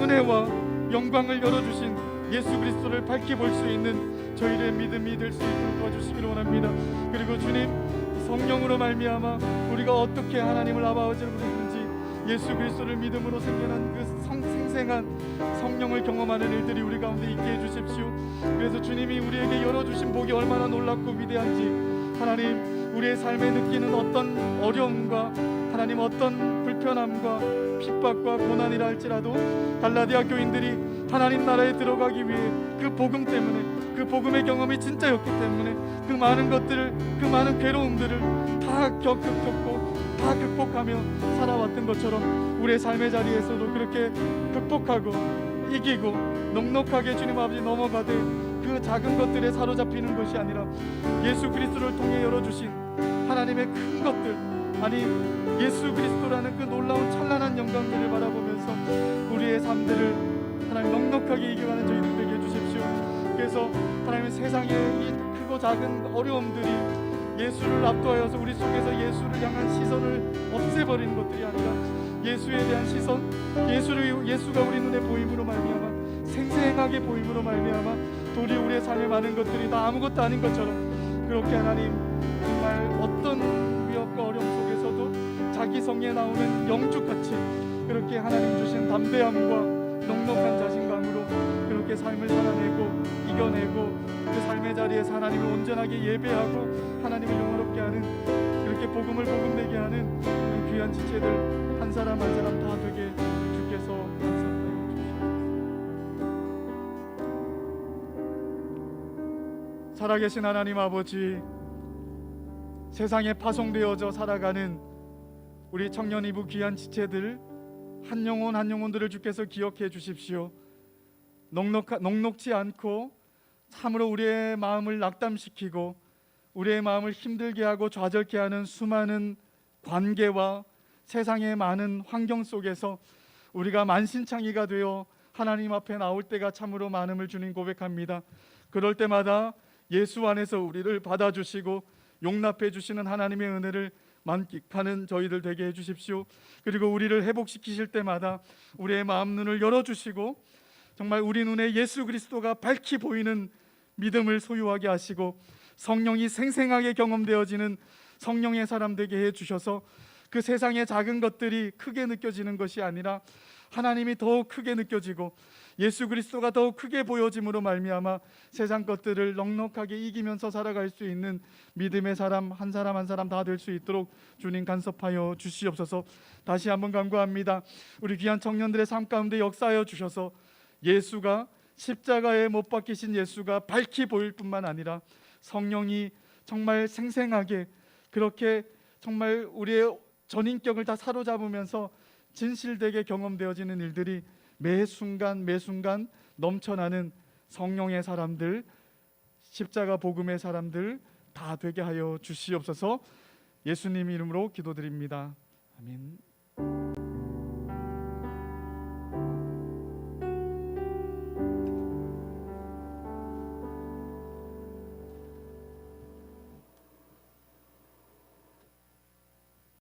은혜와 영광을 열어주신 예수 그리스도를 밝히 볼 수 있는 저희의 믿음이 될 수 있도록 도와주시기를 원합니다. 그리고 주님 성령으로 말미암아 우리가 어떻게 하나님을 아버지로 부르는지 예수 그리스도를 믿음으로 생겨난 그 생생한 성령을 경험하는 일들이 우리 가운데 있게 해주십시오. 그래서 주님이 우리에게 열어주신 복이 얼마나 놀랍고 위대한지 하나님 우리의 삶에 느끼는 어떤 어려움과 하나님 어떤 불편함과 핍박과 고난이라 할지라도 갈라디아 교인들이 하나님 나라에 들어가기 위해 그 복음 때문에 그 복음의 경험이 진짜였기 때문에 그 많은 것들을 그 많은 괴로움들을 다 겪고 다 극복하며 살아왔던 것처럼 우리의 삶의 자리에서도 그렇게 극복하고 이기고 넉넉하게 주님 아버지 넘어가되 그 작은 것들에 사로잡히는 것이 아니라 예수 그리스도를 통해 열어주신 하나님의 큰 것들 아니 예수 그리스도라는 그 놀라운 찬란한 영광들을 바라보면서 우리의 삶들을 하나님 넉넉하게 이겨가는 저희들 되게 해주십시오. 그래서 하나님의 세상의 이 크고 작은 어려움들이 예수를 압도하여서 우리 속에서 예수를 향한 시선을 없애버리는 것들이 아니라 예수에 대한 시선, 예수가 우리 눈에 보임으로 말미암아 생생하게 보임으로 말미암아 도리 우리의 삶의 많은 것들이 다 아무것도 아닌 것처럼 그렇게 하나님 정말 어떤 위협과 어려움 속에서도 자기 성에 나오는 영축같이 그렇게 하나님 주신 담대함과 넉넉한 자신감으로 그렇게 삶을 살아내고 이겨내고 그 삶의 자리에서 하나님을 온전하게 예배하고 하나님을 영화롭게 하는 그렇게 복음을 복음되게 하는 그 귀한 지체들 한 사람 한 사람 다 되게 주께서 감사하여 주시옵소서. 살아계신 하나님 아버지 세상에 파송되어져 살아가는 우리 청년 이부 귀한 지체들 한 영혼 한 영혼들을 주께서 기억해 주십시오. 넉넉지 않고 참으로 우리의 마음을 낙담시키고 우리의 마음을 힘들게 하고 좌절케 하는 수많은 관계와 세상의 많은 환경 속에서 우리가 만신창이가 되어 하나님 앞에 나올 때가 참으로 많음을 주님 고백합니다. 그럴 때마다 예수 안에서 우리를 받아주시고 용납해 주시는 하나님의 은혜를 만끽하는 저희들 되게 해주십시오. 그리고 우리를 회복시키실 때마다 우리의 마음 눈을 열어주시고 정말 우리 눈에 예수 그리스도가 밝히 보이는 믿음을 소유하게 하시고 성령이 생생하게 경험되어지는 성령의 사람 되게 해주셔서 그 세상의 작은 것들이 크게 느껴지는 것이 아니라 하나님이 더욱 크게 느껴지고 예수 그리스도가 더욱 크게 보여짐으로 말미암아 세상 것들을 넉넉하게 이기면서 살아갈 수 있는 믿음의 사람 한 사람 한 사람 다 될 수 있도록 주님 간섭하여 주시옵소서. 다시 한번 간구합니다. 우리 귀한 청년들의 삶 가운데 역사하여 주셔서 예수가 십자가에 못 박히신 예수가 밝히 보일 뿐만 아니라 성령이 정말 생생하게 그렇게 정말 우리의 전인격을 다 사로잡으면서 진실되게 경험되어지는 일들이 매 순간 넘쳐나는 성령의 사람들, 십자가 복음의 사람들 다 되게 하여 주시옵소서. 예수님 이름으로 기도드립니다. 아멘.